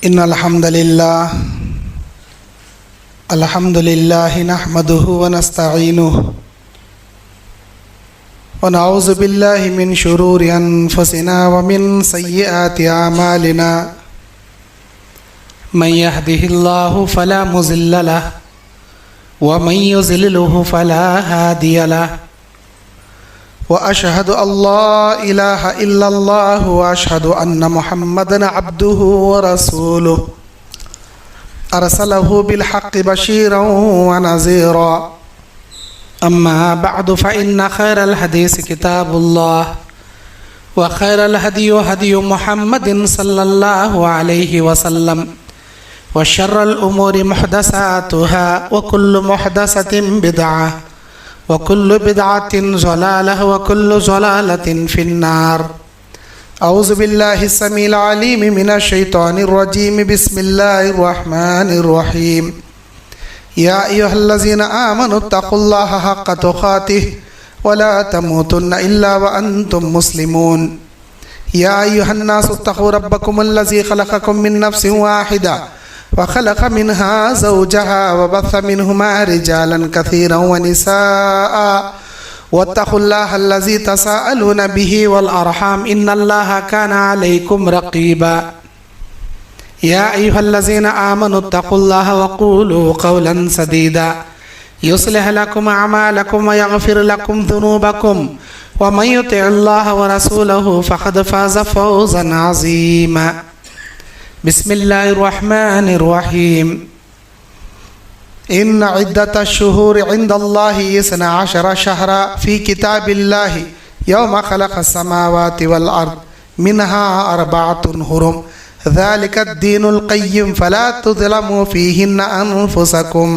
इन्नल हम्दुलिल्लाह नहमदुहु व नस्तईनुहु व नऊज़ु बिल्लाहि मिन शुरूरि अनफुसिना व मिन सय्यिआति अमालिना मन यहदिहिल्लाहु फला मुज़िल्ल लहु व मन युज़लिलहु फला हादिय लहु व अशहदु अल्ला इलाहा इल्लल्लाह व अशहदु अन्न मुहम्मदन अब्दुहु व रसूलुहु अरसलहु बिल हक़्क़ि बशीरन व नज़ीरा अम्मा बअदु फ़इन्न खैरल हदीस किताबुल्लाह व खैरल हदियु हदियु मुहम्मदिन सल्लल्लाहु अलैहि वसल्लम व शर्रल उमूरि मुहदसातुहा व कुल्लु मुहदसतिन बिदअह व कुल्लु बिदअतिन ज़लालह व कुल्लु ज़लालतिन फिन्नार। औज़ु बिल्लाहि समील अलीम मिनश शैतानिर रजीम बिस्मिल्लाहिर रहमानिर रहीम। या अय्युहल्लज़ीना आमनुत्तक़ुल्लाहा हक़्क़ तुक़ातिहि व ला तमूतुन्ना इल्ला व अंतुम मुस्लिमून। या अय्युहन्नासु इत्तक़ू रब्बकुमुल्लज़ी ख़लक़कुम मिन नफ़्सिन वाहिदा व ख़लक़ मिन्हा ज़ौजहा व बस्स मिन्हुमा रिजालन कसीरन व निसाअ वत्तक़ुल्लाहल्लज़ी तसाअलून बिही वल अरहाम इन्नल्लाहा काना अलैकुम रक़ीबा। या अय्युहल्लज़ीना आमनुत्तक़ुल्लाहा व क़ूलू क़ौलन सदीदा युस्लिह लकुम अअमालकुम व यग़फ़िर लकुम ज़ुनूबकुम व मन युतिइल्लाह व रसूलहु फ़क़द फ़ाज़ फ़ौज़न अज़ीमा। बिस्मिल्लाहिर रहमानिर रहीम। इन्न इद्दतश्शुहूरि इंदल्लाहि इस्ना अशरा शहरा फ़ी किताबिल्लाहि यौमा ख़लक़स समावाति वल अर्द मिन्हा अर्बअतुन हुरुम ज़ालिकद्दीनुल क़य्यिम फ़ला तुज़्लमू फ़ीहिन्ना अन्फुसकुम।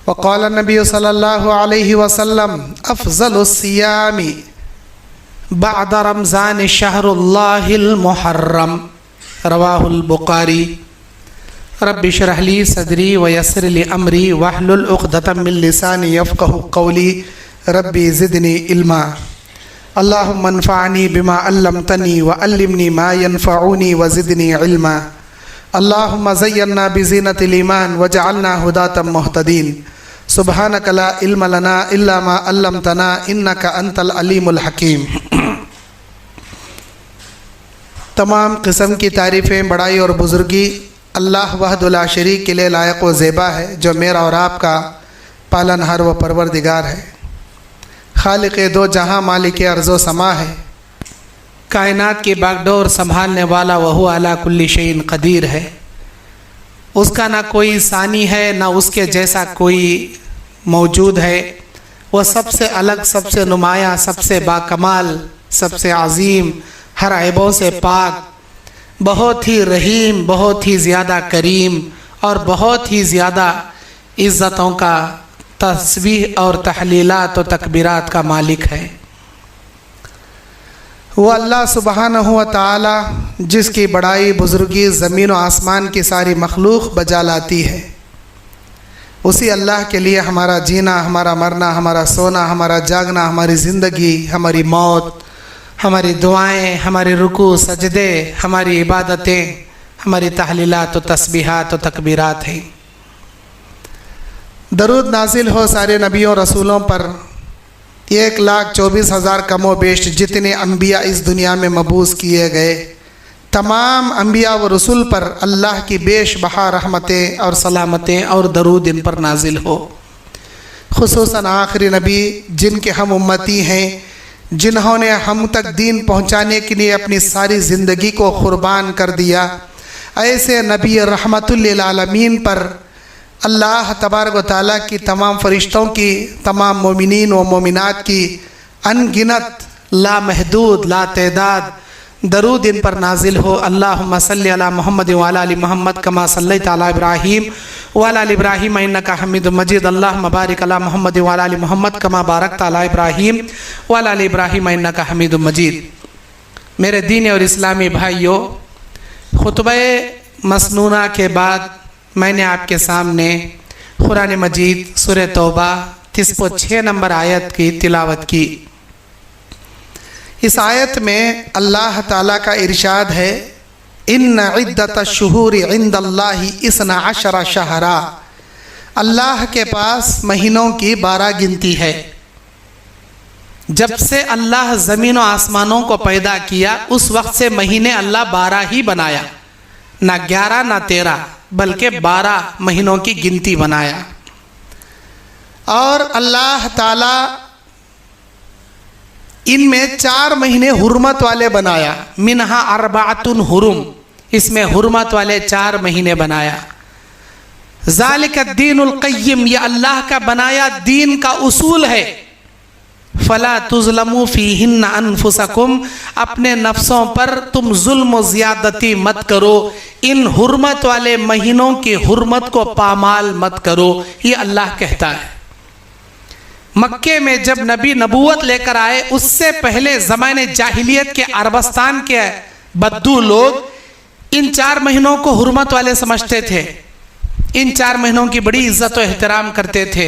वक़ाल नबी सल्लल्लाहु अलैहि वसल्लम अफ़ज़लुस्सियामि बअद रमज़ान शहरुल्लाहिल मुहर्रम। रवाहुल बुखारी। रब्बि इश्रह ली सदरी व यस्सिर ली अमरी वहलुल उक़दतम मिन लिसानी यफ़क़हू क़ौली रब्बि ज़िदनी इल्मा। अल्लाहुम्मा अन्फ़अनी बिमा अल्लमतनी व अल्लिमनी मा यनफ़अुनी व ज़िदनी इल्मा। अल्लाहुम्मा ज़य्यिन्ना बिज़ीनतिल ईमान वजअलना हुदातम मुहतदीन। सुब्हानक ला इल्म लना इल्ला मा अल्लमतना इन्नका अंतल अलीमुल हकीम। तमाम किस्म की तारीफ़ें, बड़ाई और बुज़ुर्गी अल्लाह वहदुल ला शरीक के लिए लायक व ज़ेबा है, जो मेरा और आपका पालनहार व परवरदिगार है। खालिक़ दो जहां, मालिक अर्ज़ो समा है। कायनात की बागडोर संभालने वाला वहु अला कुल्ली शैइन क़दीर है। उसका ना कोई सानी है, ना उसके जैसा कोई मौजूद है। वह सबसे अलग, सबसे नुमाया, सबसे बाकमाल, सबसे अज़ीम, हर ऐबों से पाक, बहुत ही रहीम, बहुत ही ज़्यादा करीम और बहुत ही ज़्यादा इज़्ज़तों का तस्बीह और तहलीलात और तकबीरात का मालिक है। वो अल्लाह सुब्हानहु व तआला जिसकी बड़ाई बुज़ुर्गी ज़मीन व आसमान की सारी मखलूक़ बजा लाती है। उसी अल्लाह के लिए हमारा जीना, हमारा मरना, हमारा सोना, हमारा जागना, हमारी ज़िंदगी, हमारी मौत, हमारी दुआएं, हमारे रुकू सजदे, हमारी इबादतें, हमारी तहलीलात व तस्बीहात व तकबीरात हैं। दरूद नाजिल हो सारे नबियों रसूलों पर। 1,24,000 कमो बेश जितने अम्बिया इस दुनिया में मबूस किए गए, तमाम अम्बिया व रसूल पर अल्लाह की बेश बहा रहमतें और सलामतें और दरूद इन पर नाजिल हो। खुसूसन आखिरी नबी जिनके हम उम्मती हैं, जिन्होंने हम तक दीन पहुँचाने के लिए अपनी सारी ज़िंदगी को क़ुरबान कर दिया, ऐसे नबी रहमतुल लिल आलमीन पर अल्लाह तबारक व तआला की तमाम फ़रिश्तों की, तमाम मोमिनीन व मोमिनात की अनगिनत, लामहदूद, लातदाद दरूद इन पर नाजिल हो। अल्लाहुम्मा सल्लि अला मुहम्मद व अला आलि मुहम्मद कमा सल्लैता अला इब्राहीम व अला आलि इब्राहीम इन्नका हमीदुम मजीद। अल्लाहुम्मा बारिक अला मुहम्मद व अला आलि मुहम्मद कमा बारकता अला इब्राहीम व अला आलि इब्राहीम इन्नका हमीदुम मजीद। मेरे दीन और इस्लामी भाइयों, खुतबे मसनूना के बाद मैंने आपके सामने कुरान मजीद सूरह तौबा 6 नंबर आयत की तिलावत की। इस आयत में अल्लाह ताला का इरशाद है, इन्न इद्दतश्शुहूरि इंदल्लाहि इस्ना अशरा शहरा, अल्लाह के पास महीनों की 12 गिनती है। जब से अल्लाह ज़मीन व आसमानों को पैदा किया उस वक्त से महीने अल्लाह 12 ही बनाया, ना 11 ना 13 बल्कि 12 महीनों की गिनती बनाया। और अल्लाह ताला इनमें 4 महीने हुर्मत वाले बनाया, मिनहा अरबातुन हुरुम, इसमें हुर्मत वाले 4 महीने बनाया। ज़ालिका दीनुल क़य्यिम, यह अल्लाह का बनाया दीन का उसूल है। फला तुज़लमू फ़ीहिन्ना अनफुसकुम, अपने नफ्सों पर तुम जुल्म व ज़ियादती मत करो, इन हुर्मत वाले महीनों की हुर्मत को पामाल मत करो, ये अल्लाह कहता है। मक्के में जब नबी नबूवत लेकर आए उससे पहले ज़माने जाहिलियत के अरबस्तान के बद्दू लोग इन 4 महीनों को हुर्मत वाले समझते थे, इन 4 महीनों की बड़ी इज्जत व एहतराम करते थे।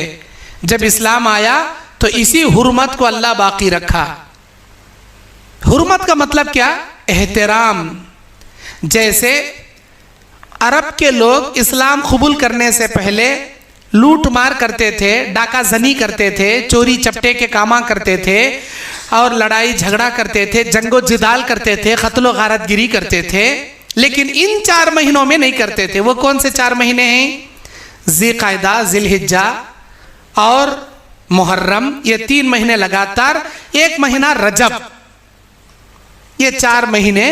जब इस्लाम आया तो इसी हुर्मत को अल्लाह बाकी रखा। हुर्मत का मतलब क्या? एहतराम। जैसे अरब के लोग इस्लाम कबूल करने से पहले लूट मार करते थे, डाका जनी करते थे, चोरी चपटे के कामा करते थे और लड़ाई झगड़ा करते थे, जंगो जिदाल करते थे, कत्लो गारतगिरी करते थे, लेकिन इन 4 महीनों में नहीं करते थे। वो कौन से 4 महीने हैं? ज़िलक़ादा, ज़िलहिज्जा और मुहर्रम, ये 3 महीने लगातार, 1 महीना रजब, ये 4 महीने।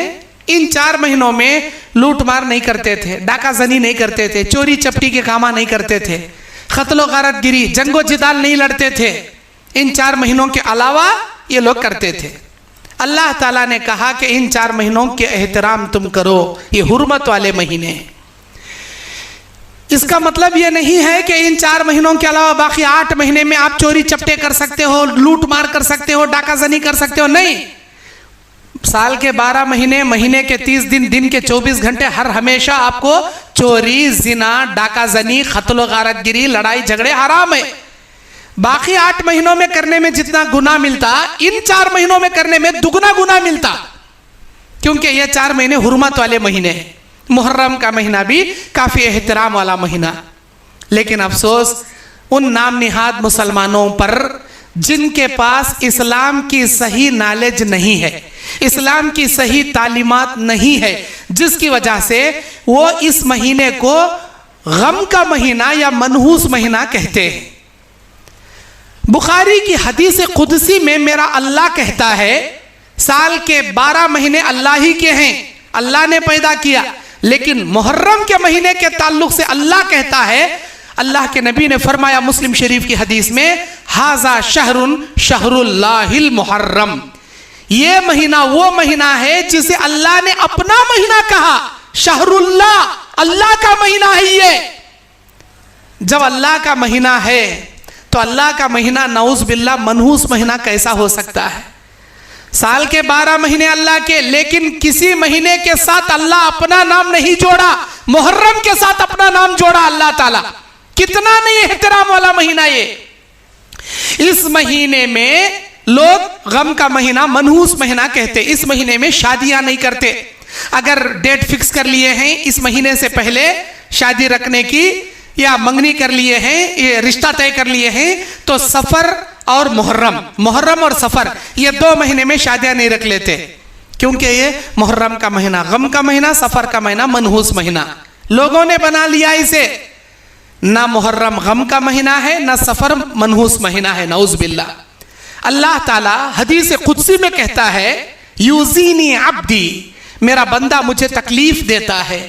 इन 4 महीनों में लूट मार नहीं करते थे, डाका जनी नहीं करते थे, चोरी चपटी के कामा नहीं करते थे, कत्लो गारतगिरी, जंगो जिदाल नहीं लड़ते थे। इन 4 महीनों के अलावा ये लोग करते थे। अल्लाह ताला ने कहा कि इन 4 महीनों के एहतराम तुम करो, ये हुर्मत वाले महीने। इसका मतलब ये नहीं है कि इन 4 महीनों के अलावा बाकी 8 महीने में आप चोरी चपटे कर सकते हो, लूट मार कर सकते हो, डाका जनी कर सकते हो, नहीं। साल के 12 महीने, महीने के 30 दिन, दिन के 24 घंटे, हर हमेशा आपको चोरी, जिना, डाका जनी, कत्ल गारतगिरी, लड़ाई झगड़े हराम है। बाकी 8 महीनों में करने में जितना गुनाह मिलता, इन 4 महीनों में करने में दुगना गुनाह मिलता, क्योंकि ये 4 महीने हुर्मत वाले महीने हैं। मुहर्रम का महीना भी काफ़ी एहतराम वाला महीना। लेकिन अफसोस उन नाम निहाद मुसलमानों पर जिनके पास इस्लाम की सही नॉलेज नहीं है, इस्लाम की सही तालीमात नहीं है, जिसकी वजह से वो इस महीने को गम का महीना या मनहूस महीना कहते हैं। बुखारी की हदीस कुदसी में मेरा अल्लाह कहता है, साल के 12 महीने अल्लाह ही के हैं, अल्लाह ने पैदा किया, लेकिन मुहर्रम के महीने के ताल्लुक से अल्लाह कहता है, अल्लाह के नबी ने फरमाया मुस्लिम शरीफ की हदीस में, हाजा शहरुन शहरुल्लाहिल मुहर्रम, ये महीना वो महीना है जिसे अल्लाह ने अपना महीना कहा, शहरुल्लाह, अल्लाह का महीना है ये। जब अल्लाह का महीना है तो अल्लाह का महीना नऊज़ बिल्लाह मनहूस महीना कैसा हो सकता है? साल के 12 महीने अल्लाह के, लेकिन किसी महीने के साथ अल्लाह अपना नाम नहीं जोड़ा, मुहर्रम के साथ अपना नाम जोड़ा अल्लाह ताला। कितना नहीं एहतराम वाला महीना ये। इस महीने में लोग गम का महीना, मनहूस महीना कहते। इस महीने में शादियां नहीं करते। अगर डेट फिक्स कर लिए हैं इस महीने से पहले शादी रखने की, या मंगनी कर लिए हैं, ये रिश्ता तय कर लिए हैं, तो सफर और मुहर्रम और सफर, ये 2 महीने में शादियां नहीं रख लेते, क्योंकि ये मुहर्रम का महीना गम का महीना, सफर का महीना मनहूस महीना। लोगों ने बना लिया इसे, ना मुहर्रम गम का महीना है, ना सफर मनहूस महीना है, नऊज़ बिल्लाह। अल्लाह ताला हदीस कुदसी में कहता है, यूज़ीनी अब्दी, मेरा बंदा मुझे तकलीफ देता है,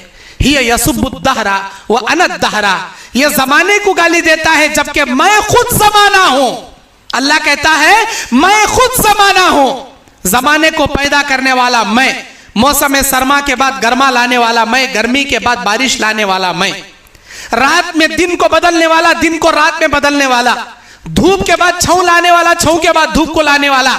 हिया यसुब्बुद्दहरा व अनद्दहरा, यह जमाने को गाली देता है जबकि मैं खुद जमाना हूं। अल्लाह कहता है मैं खुद जमाना हूं, जमाने को पैदा करने वाला मैं, मौसम सरमा के बाद गर्मा लाने वाला मैं, गर्मी के बाद बारिश लाने वाला मैं, रात में दिन को बदलने वाला, दिन को रात में बदलने वाला, धूप के बाद छांव लाने वाला, छांव के बाद धूप को लाने वाला।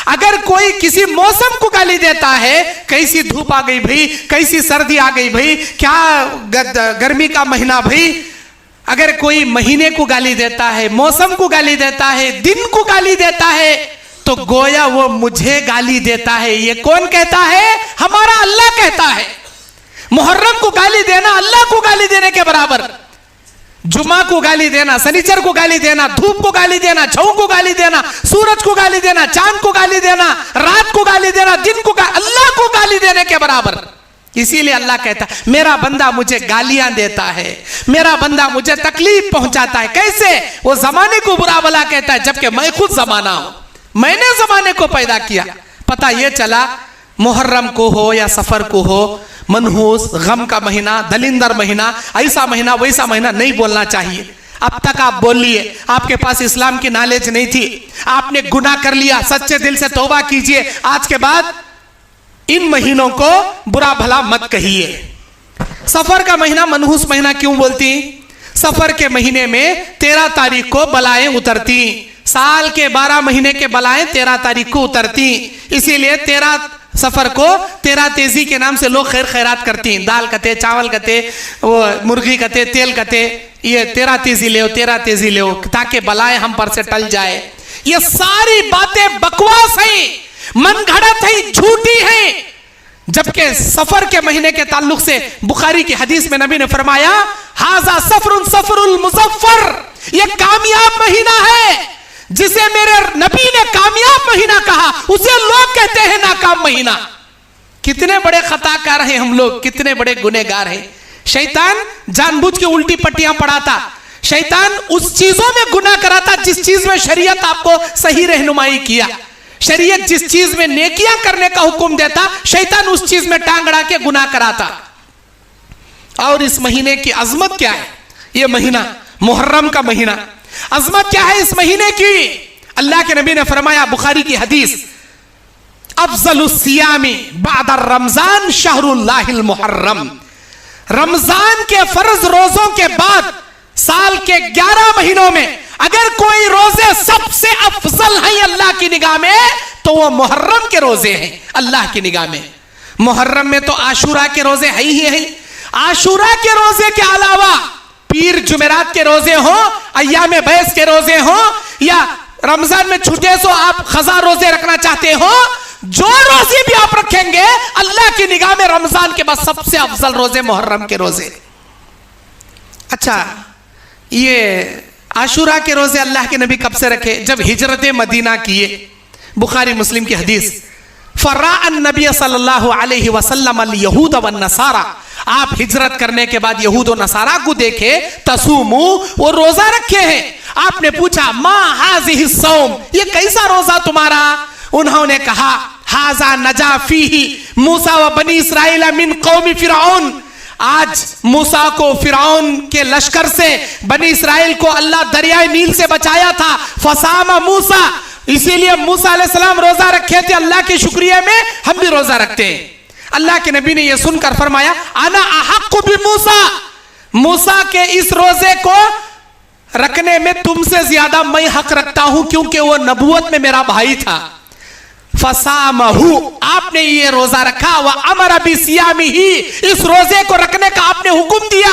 अगर कोई किसी मौसम को गाली देता है, कैसी धूप आ गई भाई, कैसी सर्दी आ गई भाई, क्या गर्मी का महीना भाई, अगर कोई महीने को गाली देता है, मौसम को गाली देता है, दिन को गाली देता है, तो गोया वो मुझे गाली देता है। ये कौन कहता है? हमारा अल्लाह कहता है। मुहर्रम को गाली देना अल्लाह को गाली देने के बराबर। जुमा को गाली देना, शनिचर को गाली देना, धूप को गाली देना, छऊ को गाली देना, सूरज को गाली देना, चांद को गाली देना, रात को गाली देना, दिन को अल्लाह को गाली देने के बराबर। इसीलिए अल्लाह कहता है मेरा बंदा मुझे गालियां देता है, मेरा बंदा मुझे तकलीफ पहुंचाता है। कैसे? वो जमाने को बुरा भला कहता है, जबकि मैं खुद जमाना हूं, मैंने जमाने को पैदा किया। पता ये चला मुहर्रम को हो या सफर को हो, मनहूस, गम का महीना, दलिंदर महीना, ऐसा महीना वैसा महीना नहीं बोलना चाहिए। अब तक आप बोल लिए, आपके पास इस्लाम की नॉलेज नहीं थी, आपने गुनाह कर लिया, सच्चे दिल से तौबा कीजिए। आज के बाद इन महीनों को बुरा भला मत कहिए। सफर का महीना मनहूस महीना क्यों बोलती? सफर के महीने में 13 तारीख को बलाएं उतरती, साल के 12 महीने के बलाएं 13 तारीख को उतरती। इसीलिए 13 सफर को 13 तेजी के नाम से लोग खैर खैरात करती हैं। दाल कते, चावल कते, वो मुर्गी कते, तेल कते, ये 13 तेजी ले, 13 तेजी ले, ताकि बलाएं हम पर से टल जाए। ये सारी बातें बकवास है, मन घड़त है, झूठी है। जबकि सफर के महीने के ताल्लुक से बुखारी की हदीस में नबी ने फरमाया हाजा सफरुन सफरुल मुज़फ्फर, ये कामयाब महीना है। जिसे मेरे नबी ने कामयाब महीना कहा उसे लोग कहते हैं नाकाम महीना। कितने बड़े खताकार हैं हम लोग, कितने बड़े गुनहगार हैं। शैतान जानबूझ के उल्टी पट्टियां पढ़ाता, शैतान उस चीजों में गुनाह कराता जिस चीज में शरीयत आपको सही रहनुमाई किया। शरीयत जिस चीज में नेकियां करने का हुक्म देता, शैतान उस चीज में टांग अड़ा के गुनाह कराता। और इस महीने की अजमत क्या है? ये महीना मुहर्रम का महीना, अजमत क्या है इस महीने की? अल्लाह के नबी ने फरमाया, बुखारी की हदीस, अफजलुस सियामी बाद रमजान शहरुल्लाहिल मुहर्रम। रमजान के फर्ज रोजों के बाद साल के 11 महीनों में अगर कोई रोजे सबसे अफजल है अल्लाह की निगाह में, तो वो मुहर्रम के रोजे हैं अल्लाह की निगाह में। मुहर्रम में तो आशूरा के रोजे है ही है। आशूरा के रोजे के अलावा पीर जुमेरात के रोजे हो, अय्याम बैस के रोजे हो, या रमजान में छुटे सो आप खजा रोजे रखना चाहते हो, जो रोजे भी आप रखेंगे अल्लाह की निगाह में रमजान के बाद सबसे अफजल रोजे मुहर्रम के रोजे। अच्छा, ये आशूरा के रोजे अल्लाह के नबी कब से रखे? जब हिजरत मदीना किए। बुखारी मुस्लिम की हदीस, फर्राअन नबी सल्लल्लाहु अलैहि वसल्लम अल यहूद व नसारा, आप हिजरत करने के बाद यहूद और नसारा को देखे, तसूमू, वो रोजा रखे हैं। आपने पूछा मा हाज़िहि सौम, ये कैसा रोजा तुम्हारा? उन्होंने कहा हाजा नजा फीही मूसा व बनी इस्राइल मिन कौमी फिरौन, आज मूसा को फिरौन के लश्कर से बनी इस्राइल को अल्लाह दरियाए नील से बचाया था। फसामा मूसा, इसीलिए मूसा अलैहिस्सलाम रोजा रखे थे अल्लाह के शुक्रिया में, हम भी रोजा रखते हैं। अल्लाह के नबी ने यह सुनकर फरमाया अना अहक्कु बि मूसा, मूसा के इस रोजे को रखने में तुमसे ज्यादा मैं हक रखता हूं, क्योंकि वो नबुवत में मेरा भाई था। फसामहु, आपने ये रोजा रखा। वह अमर बि सियामिही, इस रोजे को रखने का आपने हुक्म दिया।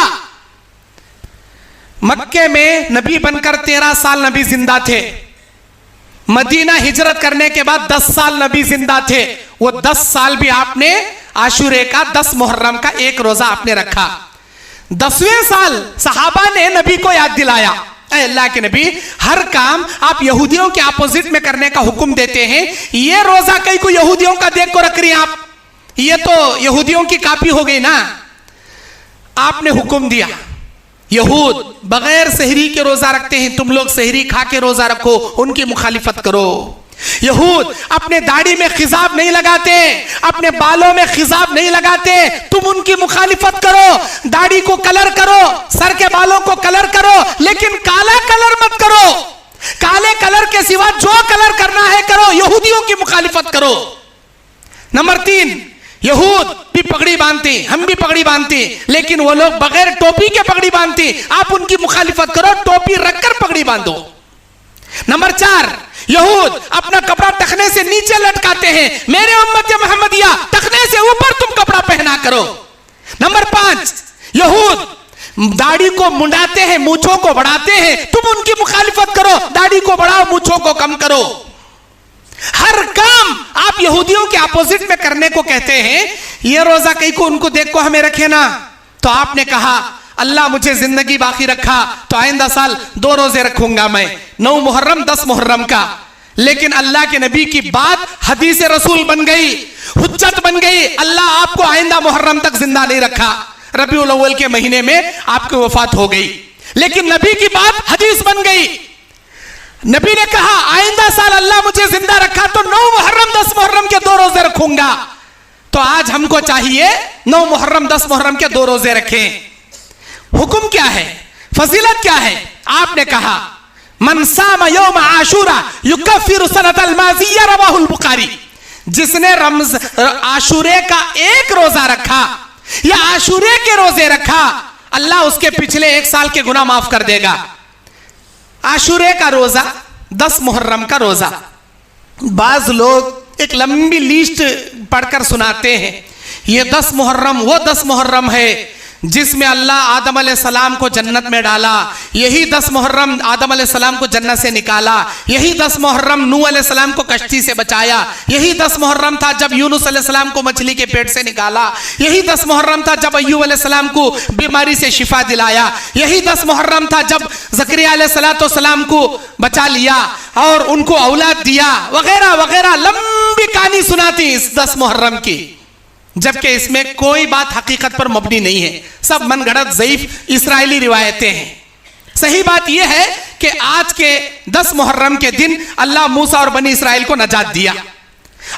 मक्के में नबी बनकर 13 साल नबी जिंदा थे। मदीना हिजरत करने के बाद 10 साल नबी जिंदा थे। वो 10 साल भी आपने आशूरे का 10 मुहर्रम का एक रोजा आपने रखा। 10वें साल सहाबा ने नबी को याद दिलाया, अल्लाह के नबी, हर काम आप यहूदियों के अपोजिट में करने का हुक्म देते हैं, ये रोजा कई को यहूदियों का देख को रख रही हैं आप, ये तो यहूदियों की कॉपी हो गई ना। आपने हुक्म दिया, यहूद बगैर सहरी के रोजा रखते हैं, तुम लोग सहरी खा के रोजा रखो, उनकी मुखालिफत करो। यहूद अपने दाढ़ी में खिजाब नहीं लगाते, अपने बालों में खिजाब नहीं लगाते, तुम उनकी मुखालिफत करो। दाढ़ी को कलर करो, सर के बालों को कलर करो, लेकिन काला कलर मत करो। काले कलर के सिवा जो कलर करना है करो, यहूदियों की मुखालिफत करो। नंबर 3, यहूद भी पगड़ी बांधते, हम भी पगड़ी बांधते, लेकिन वो लोग बगैर टोपी के पगड़ी बांधते, आप उनकी मुखालिफत करो, टोपी रखकर पगड़ी बांधो। नंबर 4, यहूद अपना कपड़ा टखने से नीचे लटकाते हैं, मेरे उम्मत मोहम्मदिया टखने से ऊपर तुम कपड़ा पहना करो। नंबर 5, यहूद दाढ़ी को मुंडाते हैं, मूंछों को बढ़ाते हैं, तुम उनकी मुखालिफत करो, दाढ़ी को बढ़ाओ, मूंछों को कम करो। हर काम आप यहूदियों के अपोजिट में करने को कहते हैं। ये रोजा कहीं को उनको देख को हमें रखे ना। तो आपने कहा अल्लाह मुझे जिंदगी बाकी रखा तो आइंदा साल 2 रोजे रखूंगा मैं, 9 मुहर्रम 10 मुहर्रम का। लेकिन अल्लाह के नबी की बात हदीस रसूल बन गई, हुज्जत बन गई। अल्लाह आपको आइंदा मुहर्रम तक जिंदा नहीं रखा, रबीउल अव्वल के महीने में आपकी वफात हो गई। लेकिन नबी की बात हदीस बन गई। नबी ने कहा आइंदा साल अल्लाह मुझे जिंदा रखा तो 9 मुहर्रम 10 मुहर्रम के 2 रोजे रखूंगा। तो आज हमको चाहिए 9 मुहर्रम 10 मुहर्रम के 2 रोजे रखें। हुक्म क्या है, फजीलत क्या है? आपने कहा मन साम यौम आशूरा युकफ्फिरु सनतल माज़िया, रवाहुल बुखारी। जिसने आशूरे का एक रोजा रखा या आशूरे के रोजे रखा, अल्लाह उसके पिछले 1 साल के गुनाह माफ कर देगा। आशूरे का रोजा, 10 मुहर्रम का रोजा। बाज लोग एक लंबी लिस्ट पढ़कर सुनाते हैं, ये 10 मुहर्रम वो 10 मुहर्रम है जिसमें अल्लाह आदम अलैहिस्सलाम को जन्नत में डाला, यही 10 मुहर्रम आदम अलैहिस्सलाम को जन्नत से निकाला, यही 10 मुहर्रम नूह अलैहिस्सलाम को कश्ती से बचाया, यही 10 मुहर्रम था जब यूनुस अलैहिस्सलाम को मछली के पेट से निकाला, यही 10 मुहर्रम था जब अय्यूब अलैहिस्सलाम को बीमारी से शिफा दिलाया, यही 10 मुहर्रम था जब ज़करिया अलैहिस्सलाम को बचा लिया और उनको औलाद दिया, वगैरह वगैरह लंबी कहानी सुनाती इस 10 मुहर्रम की। जबकि इसमें कोई बात हकीकत पर मबनी नहीं है, सब मनगढ़ंत ज़ईफ इस्राएली रिवायतें हैं। सही बात यह है कि आज के 10 मुहर्रम के दिन अल्लाह मूसा और बनी इस्राएल को नजात दिया।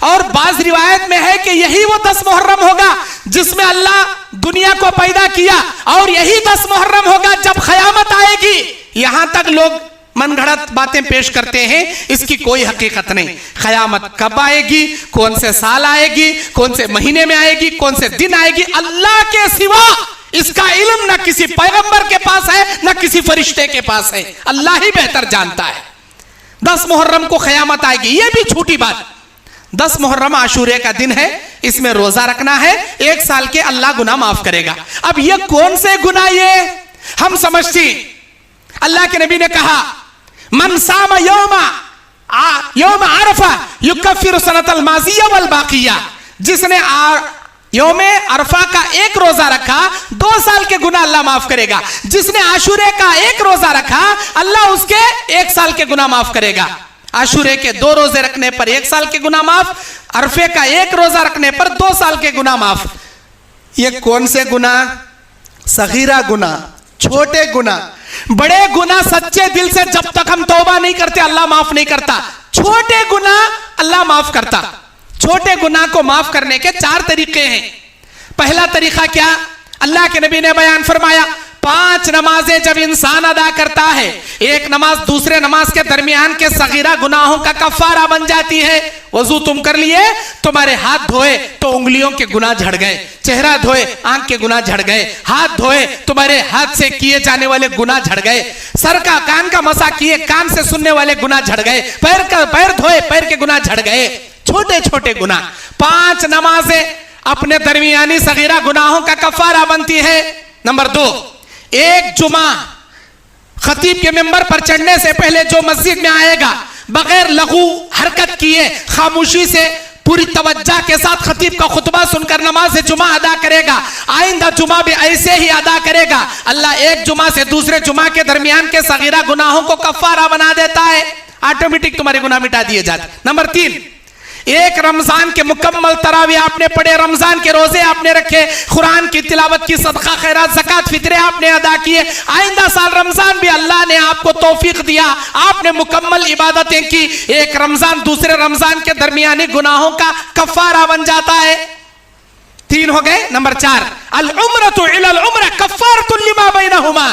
और बाज रिवायत में है कि यही वो 10 मुहर्रम होगा जिसमें अल्लाह दुनिया को पैदा किया, और यही 10 मुहर्रम होगा जब क़यामत आएगी। यहां तक लोग मनगढ़ंत बातें पेश करते हैं, इसकी कोई हकीकत नहीं। क़यामत कब आएगी, कौन से साल आएगी, कौन से महीने में आएगी, कौन से दिन आएगी, अल्लाह के सिवा इसका इल्म न किसी पैगंबर के पास है न किसी फरिश्ते के पास है। अल्लाह ही बेहतर जानता है। 10 मुहर्रम को क़यामत आएगी, यह भी छोटी बात। 10 मुहर्रम आशूरे का दिन है, इसमें रोजा रखना है, 1 साल के अल्लाह गुनाह माफ करेगा। अब ये कौन से गुनाह, ये हम समझती। अल्लाह के नबी ने कहा मन साम यौम अरफा युकफ्फिरु सनतल माज़िया वल बाकिया। जिसने यौम अरफा का 1 रोजा रखा 2 साल के गुनाह अल्लाह माफ करेगा। जिसने आशूरे का 1 रोजा रखा अल्लाह उसके 1 साल के गुनाह माफ करेगा। आशूरे के 2 रोजे रखने पर 1 साल के गुनाह माफ, अरफे का 1 रोजा रखने पर 2 साल के गुनाह माफ। ये कौन से गुनाह? सगीरा गुनाह, छोटे गुनाह। बड़े गुनाह सच्चे दिल से जब तक हम तौबा नहीं करते अल्लाह माफ नहीं करता। छोटे गुनाह अल्लाह माफ करता। छोटे गुनाह को माफ करने के 4 तरीके हैं। पहला तरीका क्या? अल्लाह के नबी ने बयान फरमाया 5 नमाजें जब इंसान अदा करता है, एक नमाज दूसरे नमाज के दरमियान के सगीरा गुनाहों का कफारा बन जाती है। वजू तुम कर लिए, तुम्हारे हाथ धोए तो उंगलियों के गुनाह झड़ गए, चेहरा धोए आंख के गुनाह झड़ गए, हाथ धोए तुम्हारे हाथ से किए जाने वाले गुनाह झड़ गए, सर का कान का मसा किए कान से सुनने वाले गुनाह झड़ गए, पैर धोए पैर के गुनाह झड़ गए। छोटे छोटे गुनाह। 5 नमाजें अपने दरमियानी सगीरा गुनाहों का कफारा बनती है। नंबर 2, एक जुमा खतीब के मिंबर पर चढ़ने से पहले जो मस्जिद में आएगा बगैर लघु हरकत किए खामोशी से पूरी तवज्जो के साथ खतीब का खुतबा सुनकर नमाज जुमा अदा करेगा, आइंदा जुमा भी ऐसे ही अदा करेगा। अल्लाह एक जुमा से दूसरे जुमा के दरमियान के सगीरा गुनाहों को कफारा बना देता है, ऑटोमेटिक तुम्हारे गुनाह मिटा दिए जाते। नंबर 3, एक रमजान के मुकम्मल तरावी आपने पढ़े, रमजान के रोजे आपने रखे, कुरान की तिलावत की, सदका खैरात ज़कात फितरे आपने अदा किए, आइंदा साल रमजान भी अल्लाह ने आपको तौफीक दिया, आपने मुकम्मल इबादतें की, एक रमजान दूसरे रमजान के दरमियानी गुनाहों का कफारा बन जाता है। 3 हो गए। नंबर 4, अल उम्रतु इलल उम्रा कफ्फारतुन लिमा बैनहुमा।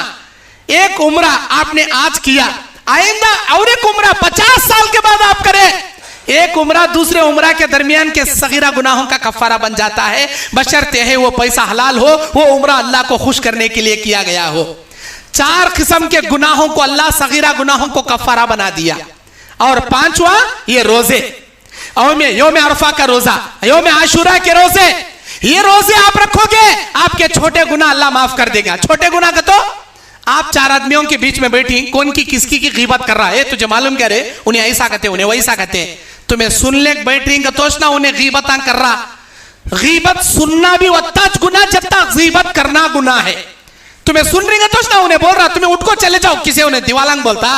एक उम्रा आपने आज किया, आइंदा और एक उम्रा 50 साल के बाद आप करें, एक उम्रा दूसरे उम्रा के दरमियान के सगीरा गुनाहों का कफारा बन जाता है, बशर्ते है वो पैसा हलाल हो, वो उम्रा अल्लाह को खुश करने के लिए किया गया हो। 4 किस्म के गुनाहों को अल्लाह सगीरा गुनाहों को कफारा बना दिया। और 5वां ये रोजे, यौम अरफा का रोजा, यौम आशूरा के रोजे, ये रोजे आप रखोगे आपके छोटे गुनाह अल्लाह माफ कर देगा। छोटे गुनाह का तो आप 4 आदमियों के बीच में बैठी, कौन की किसकी की गीबत कर रहा है, तुझे मालूम क्या रे, उन्हें ऐसा कहते उन्हें वैसा कहते हैं, तुम्हें सुनने बैठेंगे तो ना उन्हें गीबतां कर रहा। गीबत सुनना भी वत्ताच गुना जत्ता गीबत करना गुना है। तुम्हें सुन रही तो ना उन्हें बोल रहा तुम्हें उठको चले जाओ, किसे उन्हें दीवालांग बोलता,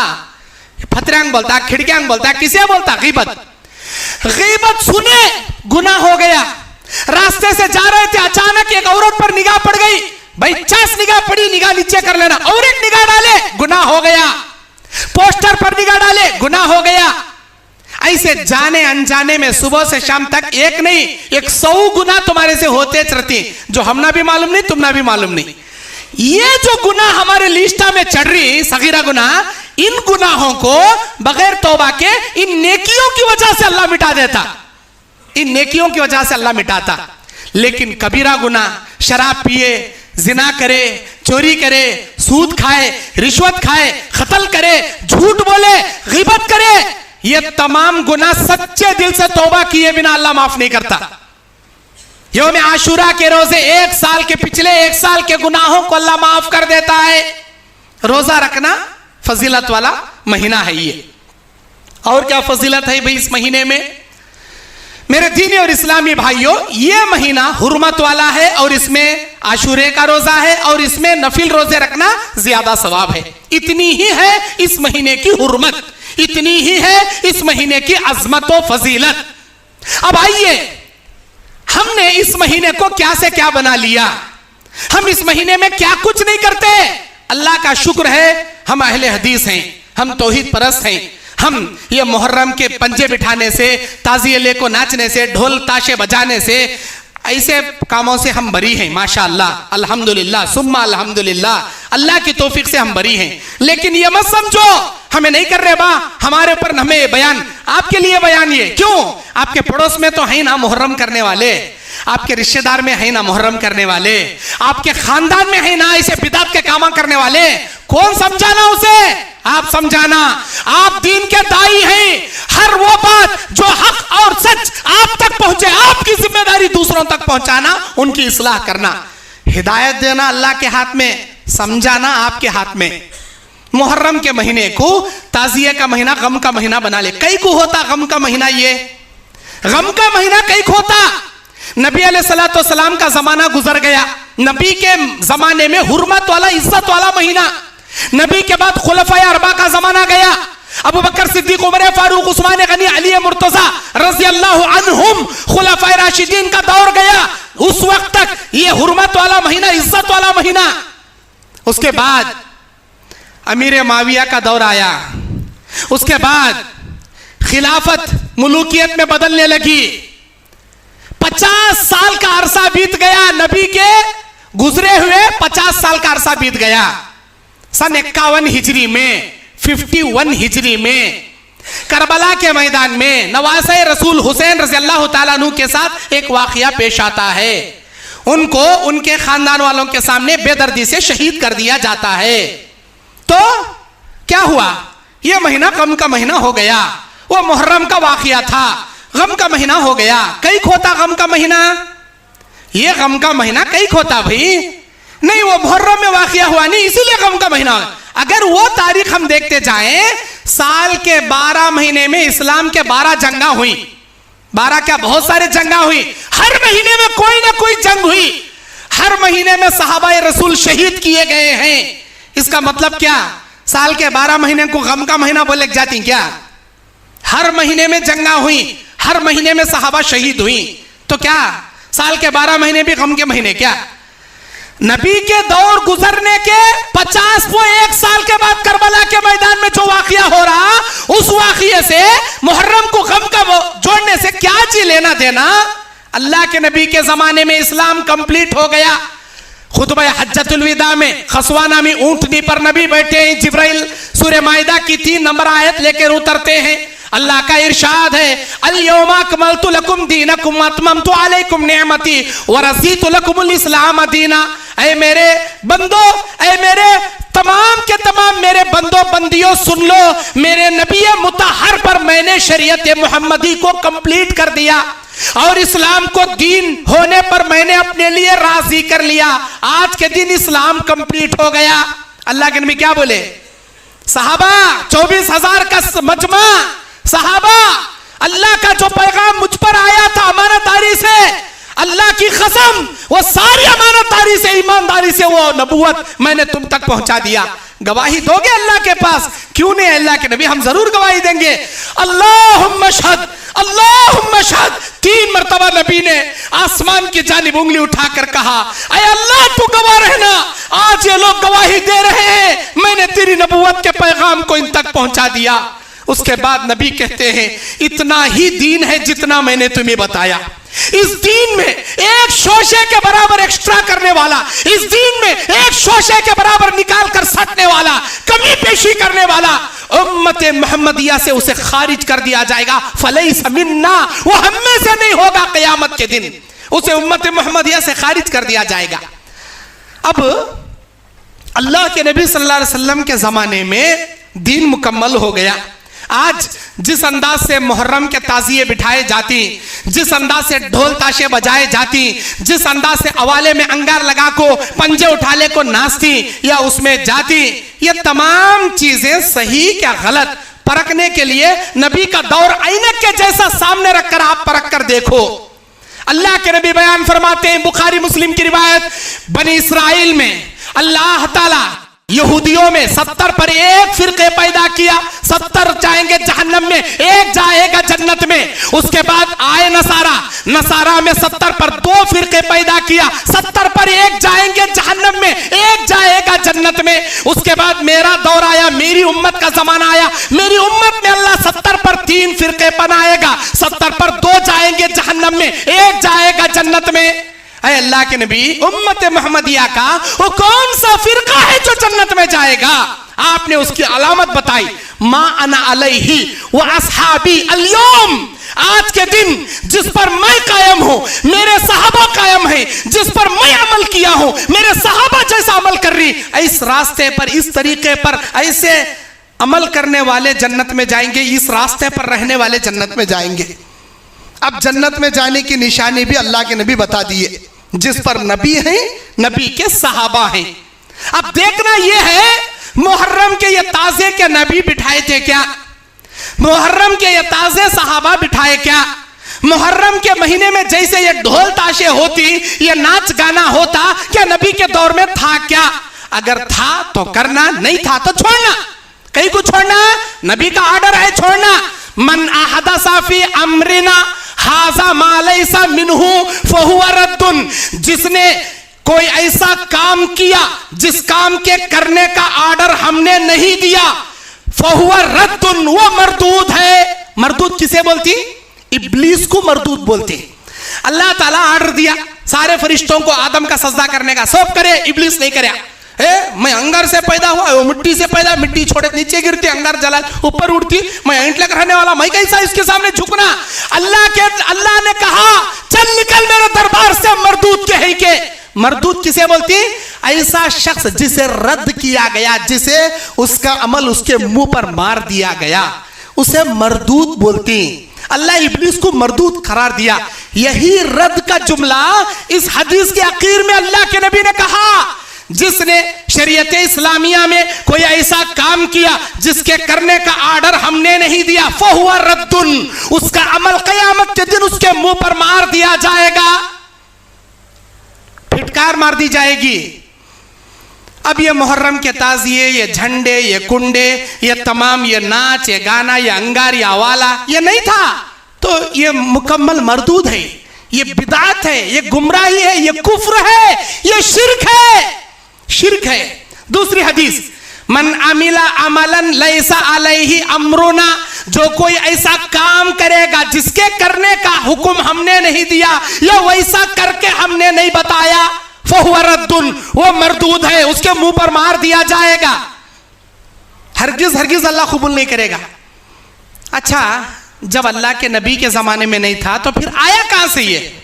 फतरंग बोलता, खिड़कियांग बोलता, किसे बोलता गीबत। गीबत सुने गुना हो गया। रास्ते से जा रहे थे, अचानक एक औरत पर निगाह पड़ गई, भाई 50 निगाह पड़ी, निगाह नीचे कर लेना, और एक निगाह डाले गुना हो गया। पोस्टर पर निगाह डाले गुना हो गया। ऐसे जाने अनजाने में सुबह से शाम तक एक नहीं 100 गुना तुम्हारे से होते रहती, जो हमना भी मालूम नहीं, तुमना भी मालूम नहीं। ये जो गुनाह हमारे लिस्टा में चढ़ रही सगीरा गुनाह, इन गुनाहों को बगैर तौबा के इन नेकियों की वजह से अल्लाह मिटा देता, इन नेकियों की वजह से अल्लाह मिटाता। लेकिन कबीरा गुनाह, शराब पिए, जिना करे, चोरी करे, सूद खाए, रिश्वत खाए, कत्ल करे, झूठ बोले, गीबत करे, ये तमाम गुनाह सच्चे दिल से तौबा किए बिना अल्लाह माफ नहीं करता। यौम आशुरा के रोजे 1 साल के पिछले 1 साल के गुनाहों को अल्लाह माफ कर देता है। रोजा रखना फजीलत वाला महीना है ये। और क्या फजीलत है भाई इस महीने में? मेरे दीनी और इस्लामी भाइयों, ये महीना हुर्मत वाला है और इसमें आशुरे का रोजा है और इसमें नफिल रोजे रखना ज्यादा सवाब है। इतनी ही है इस महीने की हुर्मत, इतनी ही है इस महीने की अजमत व फजीलत। अब आइए, हमने इस महीने को क्या से क्या बना लिया। हम इस महीने में क्या कुछ नहीं करते। अल्लाह का शुक्र है हम अहले हदीस हैं, हम तौहीद परस्त हैं। हम ये मुहर्रम के पंजे बिठाने से, ताजिये को नाचने से, ढोल ताशे बजाने से, ऐसे कामों से हम बरी हैं माशाअल्लाह, अल्हम्दुलिल्लाह सुम्मा अल्हम्दुलिल्लाह, अल्लाह की तौफीक से हम बरी हैं। लेकिन ये मत समझो हमें नहीं कर रहे बा, हमारे ऊपर हमें बयान, आपके लिए बयान ये क्यों? आपके पड़ोस में तो है ना मुहर्रम करने वाले, आपके रिश्तेदार में है ना मुहर्रम करने वाले, आपके खानदान में है ना ऐसे बिदात के काम करने वाले। कौन समझाना उसे? आप समझाना। आप दीन के दाई हैं। हर वो बात जो हक और सच आप तक पहुंचे, आपकी जिम्मेदारी दूसरों तक पहुंचाना, उनकी इस्लाह करना। हिदायत देना अल्लाह के हाथ में, समझाना आपके हाथ में। मुहर्रम के महीने को ताजिए का महीना, गम का महीना बना ले। कई को होता गम का महीना, ये गम का महीना कई को होता। नबी अलैहिस्सलातु वस्सलाम का जमाना गुजर गया। नबी के जमाने में हुर्मत वाला, इज्जत वाला महीना। नबी के बाद खुलफाए अरबा का जमाना गया। अबू बकर सिद्दीक, उमर फारूक, उस्मान गनी, अली मुर्तजा रज़ी अल्लाह अन्हुम, खुलफाए राशिदीन का दौर गया। उस वक्त तक ये हुर्मत वाला महीना, इज्जत वाला महीना। उसके बाद अमीर माविया का दौर आया। उसके बाद खिलाफत मुलूकियत में बदलने लगी। 50 साल का अरसा बीत गया। नबी के गुजरे हुए 50 साल का अरसा बीत गया। सन 51 हिजरी में, 51 हिजरी में करबला के मैदान में नवासे रसूल हुसैन रज़ी अल्लाह ताला अन्हु के साथ एक वाक़या पेश आता है। उनको उनके खानदान वालों के सामने बेदर्दी से शहीद कर दिया जाता है। तो क्या हुआ? यह महीना गम का महीना हो गया। वो मुहर्रम का वाक़या था, गम का महीना हो गया। कई खोता गम का महीना, ये गम का महीना कई खोता भाई नहीं, वो मुहर्रम में वाक़या हुआ नहीं, इसीलिए गम का महीना। अगर वो तारीख हम देखते जाएं, साल के 12 महीने में इस्लाम के 12 जंगा हुई। 12 क्या, बहुत सारे जंगा हुई। हर महीने में कोई ना कोई जंग हुई। हर महीने में सहाबाए रसूल शहीद किए गए हैं। इसका मतलब क्या? साल के 12 महीने को गम का महीना बोले जाती क्या? हर महीने में जंगा हुई, हर महीने में सहाबा शहीद हुई। तो क्या साल के 12 महीने भी गम के महीने क्या? नबी के दौर गुजरने के 1 साल के बाद करबला के मैदान में जो वाक़या हो रहा, उस वाक़ये से मुहर्रम को गम का जोड़ने से क्या जी लेना देना? अल्लाह के नबी के जमाने में इस्लाम कंप्लीट हो गया। खुतबा हज्जतुल विदा में खसवा नामी ऊंटनी पर नबी बैठे हैं। जिब्राइल सूरह माइदा की 3 नंबर आयत लेकर उतरते हैं। अल्लाह का इरशाद है, अल-यौमा अकमलतु लकुम दीनकुम व अतममतु अलैकुम निअमती व रज़ीतु लकुमुल इस्लाम दीना। ऐ मेरे बंदो, ऐ मेरे तमाम के तमाम मेरे बंदो बंदियों, सुन लो, मेरे नबी मुतहर पर मैंने शरीयत मुहम्मदी को कंप्लीट कर दिया और इस्लाम को दीन होने पर मैंने अपने लिए राजी कर लिया। आज के दिन इस्लाम कंप्लीट हो गया। अल्लाह के नबी क्या बोले? सहाबा 24,000 का मजमा, सहाबा अल्लाह का जो पैगाम मुझ पर आया था अमानतदारी से, अल्लाह की कसम वो सारी अमानतदारी से, ईमानदारी से वो नबूवत मैंने तुम तक पहुंचा दिया। गवाही दोगे अल्लाह के पास? क्यों नहीं अल्लाह के नबी, हम जरूर गवाही देंगे। अल्लाहुम्मा शहद, अल्लाहुम्मा शहद, 3 मरतबा नबी ने आसमान की जानिब उंगली उठाकर कहा, अय अल्लाह तू गवाह रहना, आज ये लोग गवाही दे रहे हैं मैंने तेरी नबूवत के पैगाम को इन तक पहुंचा दिया। उसके बाद नबी कहते हैं इतना ही दीन है जितना मैंने तुम्हें बताया। इस दीन में एक शोशे के बराबर एक्स्ट्रा करने वाला, इस दीन में एक शोशे के बराबर निकाल कर सटने वाला, कमी पेशी करने वाला, उम्मत मोहम्मदिया से उसे खारिज कर दिया जाएगा। फलैसा मिन्ना, वो हम में से नहीं होगा। क़यामत के दिन उसे उम्मत मोहम्मदिया से खारिज कर दिया जाएगा। अब अल्लाह के नबी सल्लल्लाहु अलैहि वसल्लम के जमाने में दीन मुकम्मल हो गया। आज जिस अंदाज से मुहर्रम के ताजिए बिठाए जाती, जिस अंदाज से ढोल ताशे बजाए जाती, जिस अंदाज से अवाले में अंगार लगा को पंजे उठाले को नाचती या उसमें जाती, ये तमाम चीजें सही क्या गलत परखने के लिए नबी का दौर आईने के जैसा सामने रखकर आप परख कर देखो। अल्लाह के नबी बयान फरमाते हैं, बुखारी मुस्लिम की रिवायत, बनी इस्राइल में अल्लाह ताला यहूदियों में 70 पर एक फिरके पैदा किया, 70 जाएंगे जहन्नम में, एक जाएगा जन्नत में। उसके बाद आए नसारा में 70 पर 2 फिरके पैदा किया, 70 पर एक जाएंगे जहन्नम में, एक जाएगा जन्नत में। उसके बाद मेरा दौर आया, मेरी उम्मत का जमाना आया, मेरी उम्मत में अल्लाह 70 पर 3 फिरके बनाएगा, 70 पर 2 जाएंगे जहन्नम में, एक जाएगा जन्नत में। अल्लाह के नबी, उम्मत मोहम्मदिया का वो कौन सा फिरका है जो जन्नत में जाएगा? आपने उसकी अलामत बताई, मा अना अलैहि व अस्हाबी अल-यौम, आज के दिन जिस पर मैं कायम हूं, मेरे सहाबा कायम हैं, जिस पर मैं अमल किया हूं, मेरे सहाबा जैसा अमल कर रही, इस रास्ते पर, इस तरीके पर ऐसे अमल करने वाले जन्नत में जाएंगे, इस रास्ते पर रहने वाले जन्नत में जाएंगे। अब जन्नत में जाने की निशानी भी अल्लाह के नबी बता दिए, जिस पर नबी हैं, नबी के सहाबा हैं। अब देखना यह है, मुहर्रम के ये ताजे के नबी बिठाए थे क्या? मुहर्रम के ये ताजे सहाबा बिठाए क्या? मुहर्रम के महीने में जैसे ये ढोल ताशे होती, ये नाच गाना होता, क्या नबी के दौर में था क्या? अगर था तो करना, नहीं था तो छोड़ना। कहीं को छोड़ना, नबी का ऑर्डर है छोड़ना। मन अहदसा फी अमरिना हाजा मा लैसा मिन्हु फहुवा रद्दुन, जिसने कोई ऐसा काम किया जिस काम के करने का ऑर्डर हमने नहीं दिया, फहुवा रद्दुन, वो मरदूद है। मरदूद किसे बोलती? इब्लीस को मरदूद बोलती। अल्लाह ताला ऑर्डर दिया सारे फरिश्तों को आदम का सजदा करने का, सब करे, इब्लीस नहीं करे। मैं अंगार से पैदा हुआ, वो मिट्टी से पैदा, मिट्टी छोड़े नीचे गिरती, अंगार जला ऊपर उड़ती, मैं ऐंठ लेकर रहने वाला, मैं कैसा इसके सामने झुकना? अल्लाह ने कहा चल निकल मेरे दरबार से, मरदूद के है के। मरदूद किसे बोलती? ऐसा शख्स जिसे रद्द किया गया, जिसे उसका अमल उसके मुंह पर मार दिया गया, उसे मरदूद बोलती। अल्लाह इब्लीस को मरदूद करार दिया। यही रद्द का जुमला इस हदीस के आखिर में अल्लाह के नबी ने कहा, जिसने शरीयत इस्लामिया में कोई ऐसा काम किया जिसके करने का ऑर्डर हमने नहीं दिया, फहुवा रद्दुन, उसका अमल क़यामत के दिन उसके मुंह पर मार दिया जाएगा, फिटकार मार दी जाएगी। अब ये मुहर्रम के ताजिए, ये झंडे, ये कुंडे, ये तमाम ये नाच, ये गाना, ये अंगार, ये अवाला, ये नहीं था तो ये मुकम्मल मरदूद है, ये बिदात है, ये गुमराही है, ये कुफ्र है, ये शिर्क है, शिर्क है। दूसरी हदीस, मन अमिला अमलन लैसा अलैहि अमरुना, जो कोई ऐसा काम करेगा जिसके करने का हुक्म हमने नहीं दिया या वैसा करके हमने नहीं बताया, फहुवा रद्दुन, वो मरदूद है, उसके मुंह पर मार दिया जाएगा। हरगिज हरगिज अल्लाह कबूल नहीं करेगा। अच्छा, जब अल्लाह के नबी के जमाने में नहीं था तो फिर आया कहां से ये?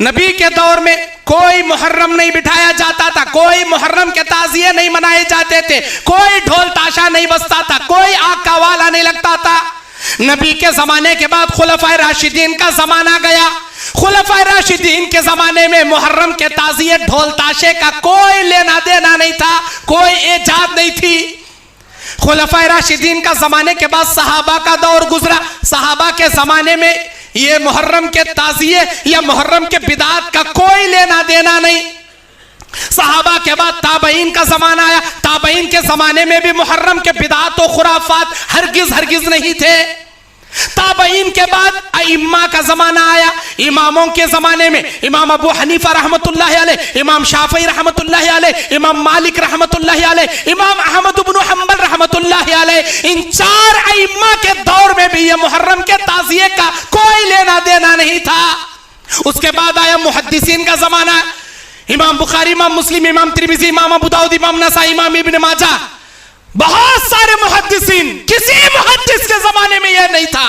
नबी के दौर में कोई मुहर्रम नहीं बिठाया जाता था, कोई मुहर्रम के ताजिए नहीं मनाए जाते थे, कोई ढोल ताशा नहीं बजता था, कोई आग का वाला नहीं लगता था। नबी के जमाने के बाद खुलफाए राशिदीन का जमाना गया। खुलफाए राशिदीन के जमाने में मुहर्रम के ताजिए ढोल ताशे का कोई लेना देना नहीं था, कोई इजाद नहीं थी। खुलफाए राशिदीन का जमाने के बाद सहाबा का दौर गुजरा। सहाबा के जमाने में ये मुहर्रम के ताजिए या मुहर्रम के बिदात का कोई लेना देना नहीं। सहाबा के बाद ताबईन का जमाना आया। ताबईन के जमाने में भी मुहर्रम के बिदात और खुराफात हरगिज नहीं थे। ताबईन के बाद इम्मा का जमाना आया। इमामों के जमाने में इमाम अबू हनीफा रहमतुल्लाह अलैह, इमाम शाफी रहमतुल्लाह अलैह, इमाम मालिक रहमतुल्लाह अलैह, इमाम अहमद इब्न हंबल रहमतुल्लाह अलैह, इन चार इम्मा के दौर में भी ये मुहर्रम के ताजिए का कोई लेना देना नहीं था। उसके बाद आया मुहद्दिसीन का जमाना। इमाम बुखारी, इमाम मुस्लिम, इमाम तिरमिजी, इमाम अबू दाऊद, इमाम नसाई, इमाम इब्न माजा, बहुत सारे मुहद्दिसीन। किसी मुहद्दिस के जमाने में यह नहीं था,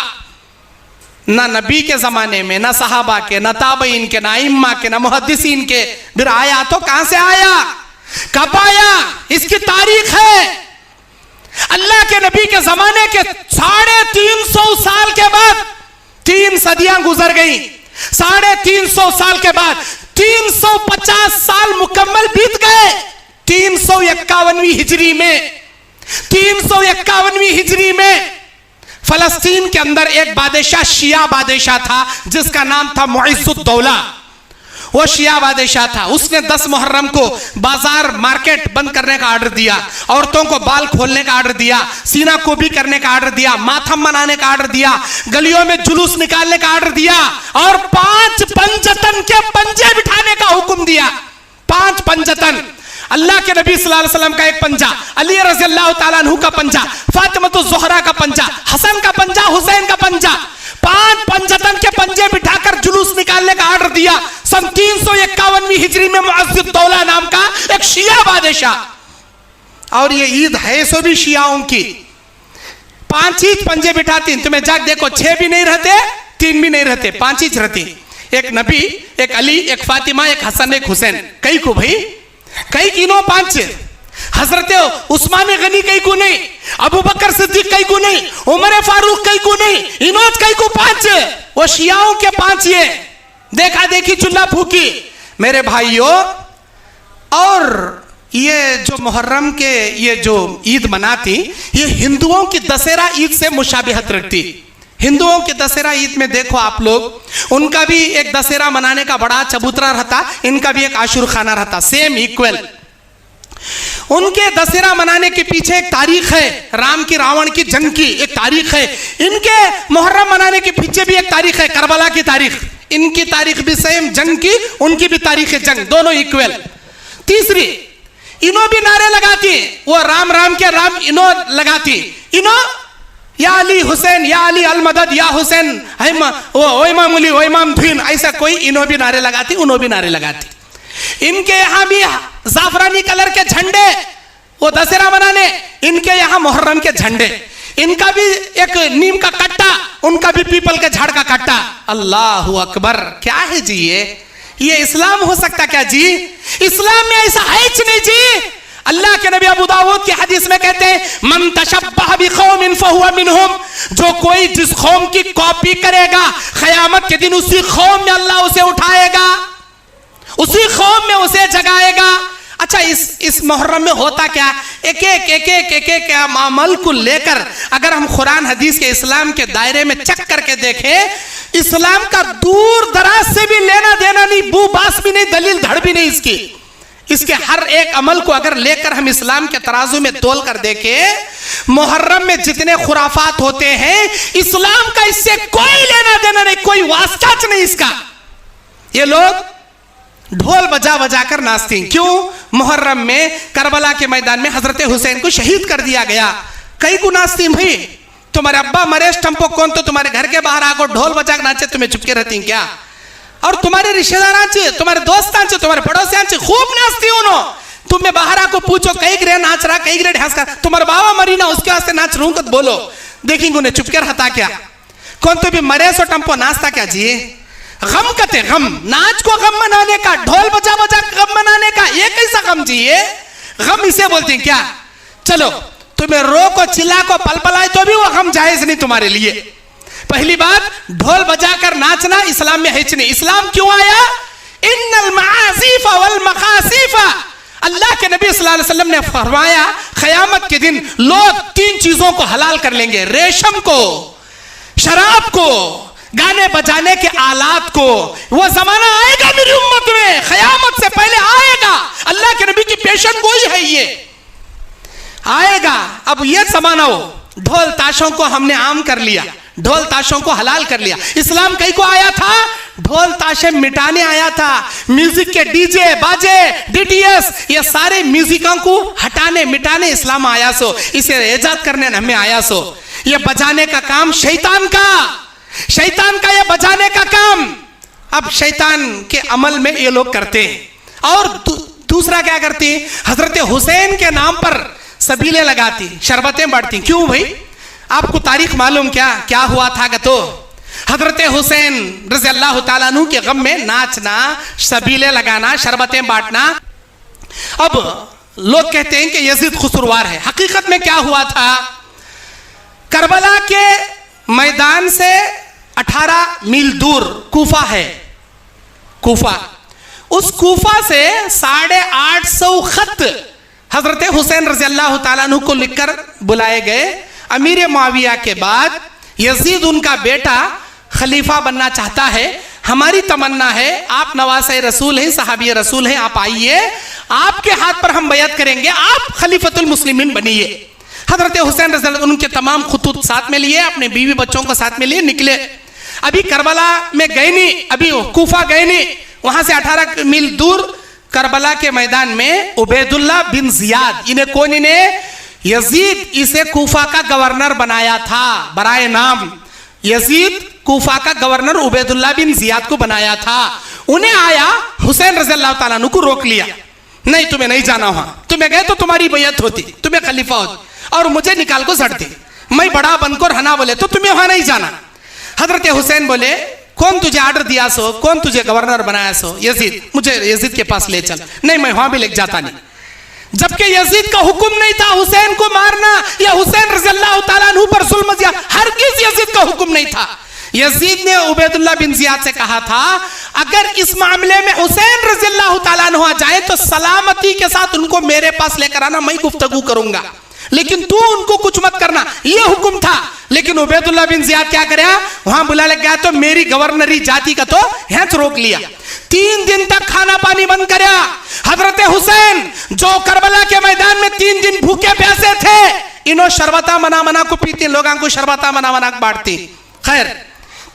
ना नबी के जमाने में, ना सहाबा के, ना ताबईन के, ना इम्मा के, ना मुहद्दिसीन के। फिर आया तो कहां से आया, कब आया, इसकी तारीख है। अल्लाह के नबी के जमाने के 350 साल के बाद 3 सदियां गुजर गई। 350 साल के बाद 350 साल मुकम्मल बीत गए। 351वीं हिजरी में 351वीं हिजरी में फलस्तीन के अंदर एक बादशाह, शिया बादशाह था, जिसका नाम था मुइज़्ज़ुद्दौला। वो शिया बादशाह था। उसने 10 मुहर्रम को बाजार मार्केट बंद करने का ऑर्डर दिया, औरतों को बाल खोलने का ऑर्डर दिया, सीना कोबी करने का ऑर्डर दिया, माथम बनाने का ऑर्डर दिया, गलियों में जुलूस निकालने का ऑर्डर दिया, और 5 पंजतन के पंजे बिठाने का हुक्म दिया। 5 पंजतन। अल्लाह के नबी सल्लल्लाहु अलैहि वसल्लम का एक पंजा, अली रज़ी अल्लाह तआला अन्हु का पंजा, फातिमा ज़ुहरा का पंजा, हसन का पंजा, हुसैन का पंजा, 5 पंजतन के पंजे बिठाकर जुलूस निकालने का ऑर्डर दिया। सन 351वीं हिजरी में मुइज़्ज़ुद्दौला नाम का एक शिया बादशाह। और ये ईद है सो भी शियाओं की। 5 ही पंजे बिठाती। तुम्हें जाग देखो, 6 भी नहीं रहते, 3 भी नहीं रहते, 5 ही रहती। एक नबी, एक अली, एक फातिमा, एक हसन, एक हुसैन। कई को भाई, कई किनो 5। हजरत उस्मान गनी कई को नहीं, अबू बकर सिद्दीक कई को नहीं, उमर फारूक कई को नहीं, इनोज कई को 5। वो शियाओं के 5 ये देखा देखी चुल्ला फूकी। मेरे भाइयों, और ये जो मुहर्रम के ये जो ईद मनाती, ये हिंदुओं की दशहरा ईद से मुशाबिहत रखती। हिंदुओं के दशहरा ईद में देखो आप लोग, उनका भी एक दशहरा मनाने का बड़ा चबूतरा रहता, इनका भी एक आशुर खाना रहता, सेम इक्वल। उनके दशहरा मनाने के पीछे एक तारीख है, राम की रावण की जंग की एक तारीख है। इनके मुहर्रम मनाने के पीछे भी एक तारीख है, करबला की तारीख। इनकी तारीख भी सेम जंग की, उनकी भी तारीख है जंग, दोनों इक्वल। तीसरी, इनो भी नारे लगाती, वो राम राम के राम इनो लगाती। इनो या अली हुसैन, या अली अल मदद, या हुसैन ओ इमाम अली, ओ इमाम धीन, ऐसा कोई इनो भी नारे लगाती, उनो भी नारे लगाती। इनके यहाँ भी जाफरानी कलर के झंडे, वो दशहरा मनाने, इनके यहाँ मुहर्रम के झंडे। इनका भी एक नीम का कट्टा, उनका भी पीपल के झाड़ का कट्टा। अल्लाह अकबर। क्या है जी ये इस्लाम हो सकता क्या जी? इस्लाम में ऐसा है नहीं जी। अल्लाह के नबी अबू दाऊद की हदीस में कहते हैं, मन तशब्बह बिकौमिन फहुवा मिनहुम, जो कोई जिस कौम की कॉपी करेगा, क़यामत के दिन उसी कौम में अल्लाह उसे उठाएगा, उसी कौम में उसे जगाएगा। अच्छा, इस मुहर्रम में होता क्या? एक अमल को लेकर अगर हम कुरान हदीस के इस्लाम के दायरे में चेक करके देखें, इस्लाम का दूर दराज से भी लेना देना नहीं, बू बास भी नहीं, दलील धड़ भी नहीं इसकी। इसके हर एक अमल को अगर लेकर हम इस्लाम के तराजू में तोल कर देखें, मुहर्रम में जितने खुराफात होते हैं, इस्लाम का इससे कोई लेना देना नहीं, कोई वास्ता नहीं इसका। ये लोग ढोल बजा बजा कर नाचते हैं। क्यों? मुहर्रम में करबला के मैदान में हजरत हुसैन को शहीद कर दिया गया। कई को नाचती भाई, तुम्हारे अब्बा मरेश टंपो कौन तो तुम्हारे घर के बाहर आकर ढोल बजा नाचे, तुम्हें चुपके रहती क्या? और तुम्हारे रिश्तेदार आचे, तुम्हारे दोस्त आचे, तुम्हारे पड़ोसी आचे, खूब नाचती उन्हों। तुम्हें बाहर आको पूछो कई ग्रे नाच रहा, कई ग्रे ढांस कर, तुम्हारे बाबा मरी ना उसके वास्ते नाच रू तो बोलो, देखेंगे उन्हें चुपके रहता क्या? कौन तो भी मरे सो टंपो नाचता क्या जी? गम कहते, गम, नाच को गम मनाने का, ढोल बजा बजा गम मनाने का, ये कैसा गम जी? ये गम इसे बोलते हैं क्या? चलो, तुम्हें रो को चिल्ला को पलपलाए तो भी वो गम जायज नहीं तुम्हारे लिए। पहली बात, ढोल बजाकर नाचना इस्लाम में है नहीं। इस्लाम क्यों आया? इन्नल मआसीफ वल मकासीफ, अल्लाह के नबी सल्लल्लाहु अलैहि वसल्लम ने फरमाया क़यामत के दिन लोग 3 चीजों को हलाल कर लेंगे, रेशम को, शराब को, गाने बजाने के आलात को। वो जमाना आएगा मेरी उम्मत में, क़यामत से पहले आएगा। अल्लाह के नबी की पेशन गोई है, ये आएगा। अब ये जमाना हो, ढोल ताशों को हमने आम कर लिया, ढोल ताशों को हलाल कर लिया। इस्लाम कहीं को आया था? ढोल ताशे मिटाने आया था। म्यूजिक के डीजे बाजे डीटीएस ये सारे म्यूजिकों को हटाने मिटाने इस्लाम आया सो, इसे इजाद करने हमें आया सो। ये बजाने का काम शैतान का ये बजाने का काम अब शैतान के अमल में ये लोग करते हैं। और दूसरा क्या करती, हजरत हुसैन के नाम पर सबीले लगाती, शरबतें बांटती। क्यों भाई? आपको तारीख मालूम क्या हुआ था? तो हजरत हुसैन रज़ी अल्लाह ताला अन्हु के गम में नाचना, सबीले लगाना, शरबतें बांटना। अब लोग कहते हैं कि यजीद खुसरवार है। हकीकत में क्या हुआ था? करबला के मैदान से 18 मील दूर कूफा है। कूफा, उस कूफा से 850 खत हजरत हुसैन रज़ी अल्लाह ताला अन्हु को लिखकर बुलाए गए। अमीर मुआविया के बाद यजीद उनका बेटा खलीफा बनना चाहता है। हमारी तमन्ना है, आप नवासे रसूल हैं, सहाबी रसूल हैं, आप आइए, आपके हाथ पर हम बैअत करेंगे, आप खलीफतुल मुस्लिमीन बनिए। हजरत हुसैन रज़ी अल्लाह उनके तमाम खुतूत साथ में लिए, अपने बीवी बच्चों को साथ में लिए निकले। अभी करबला में गए नहीं, अभी कूफा गए नहीं, वहां से 18 मील दूर करबला के मैदान में उबैदुल्लाह बिन जियाद, इन्हें कौन, इन्हें यजीद इसे कूफा का गवर्नर बनाया था बराए नाम। यजीद कूफा का गवर्नर उबैदुल्लाह बिन जियाद को बनाया था। उन्हें आया हुसैन रज़ी अल्लाह ताला अन्हु को रोक लिया, नहीं तुम्हें नहीं जाना, वहां तुम्हें गए तो तुम्हारी बैयत होती, तुम्हें खलीफा होती, और मुझे निकाल को सड़ती, मैं बड़ा बनकर हना बोले तो तुम्हें वहां नहीं जाना। हजरत हुसैन बोले कौन तुझे ऑर्डर दिया सो, कौन तुझे गवर्नर बनाया सो? यजीद, मुझे यजीद के पास ले चल। नहीं, मैं वहां भी ले जाता नहीं। जबकि यजीद का हुक्म नहीं था हुसैन को मारना या हुसैन रज़ी अल्लाह ताला अन्हु पर जुल्म किया, हरगिज़ यजीद का हुक्म नहीं था। यजीद ने उबैदुल्लाह बिन जियाद से कहा था अगर इस मामले में हुसैन रज़ी अल्लाह ताला अन्हु आ जाए तो सलामती के साथ उनको मेरे पास लेकर आना, मैं गुफ्तगू करूंगा, लेकिन तू उनको कुछ मत करना, ये हुक्म था। लेकिन उबैदुल्लाह बिन जियाद क्या कराया, वहां बुला लग गया तो मेरी गवर्नरी जाति का तो हैच रोक लिया। 3 दिन तक खाना पानी बंद कराया। हजरत हुसैन जो करबला के मैदान में 3 दिन भूखे प्यासे थे, इन्हों शरबता मना को पीती, लोगों को शरबता मना बांटती। खैर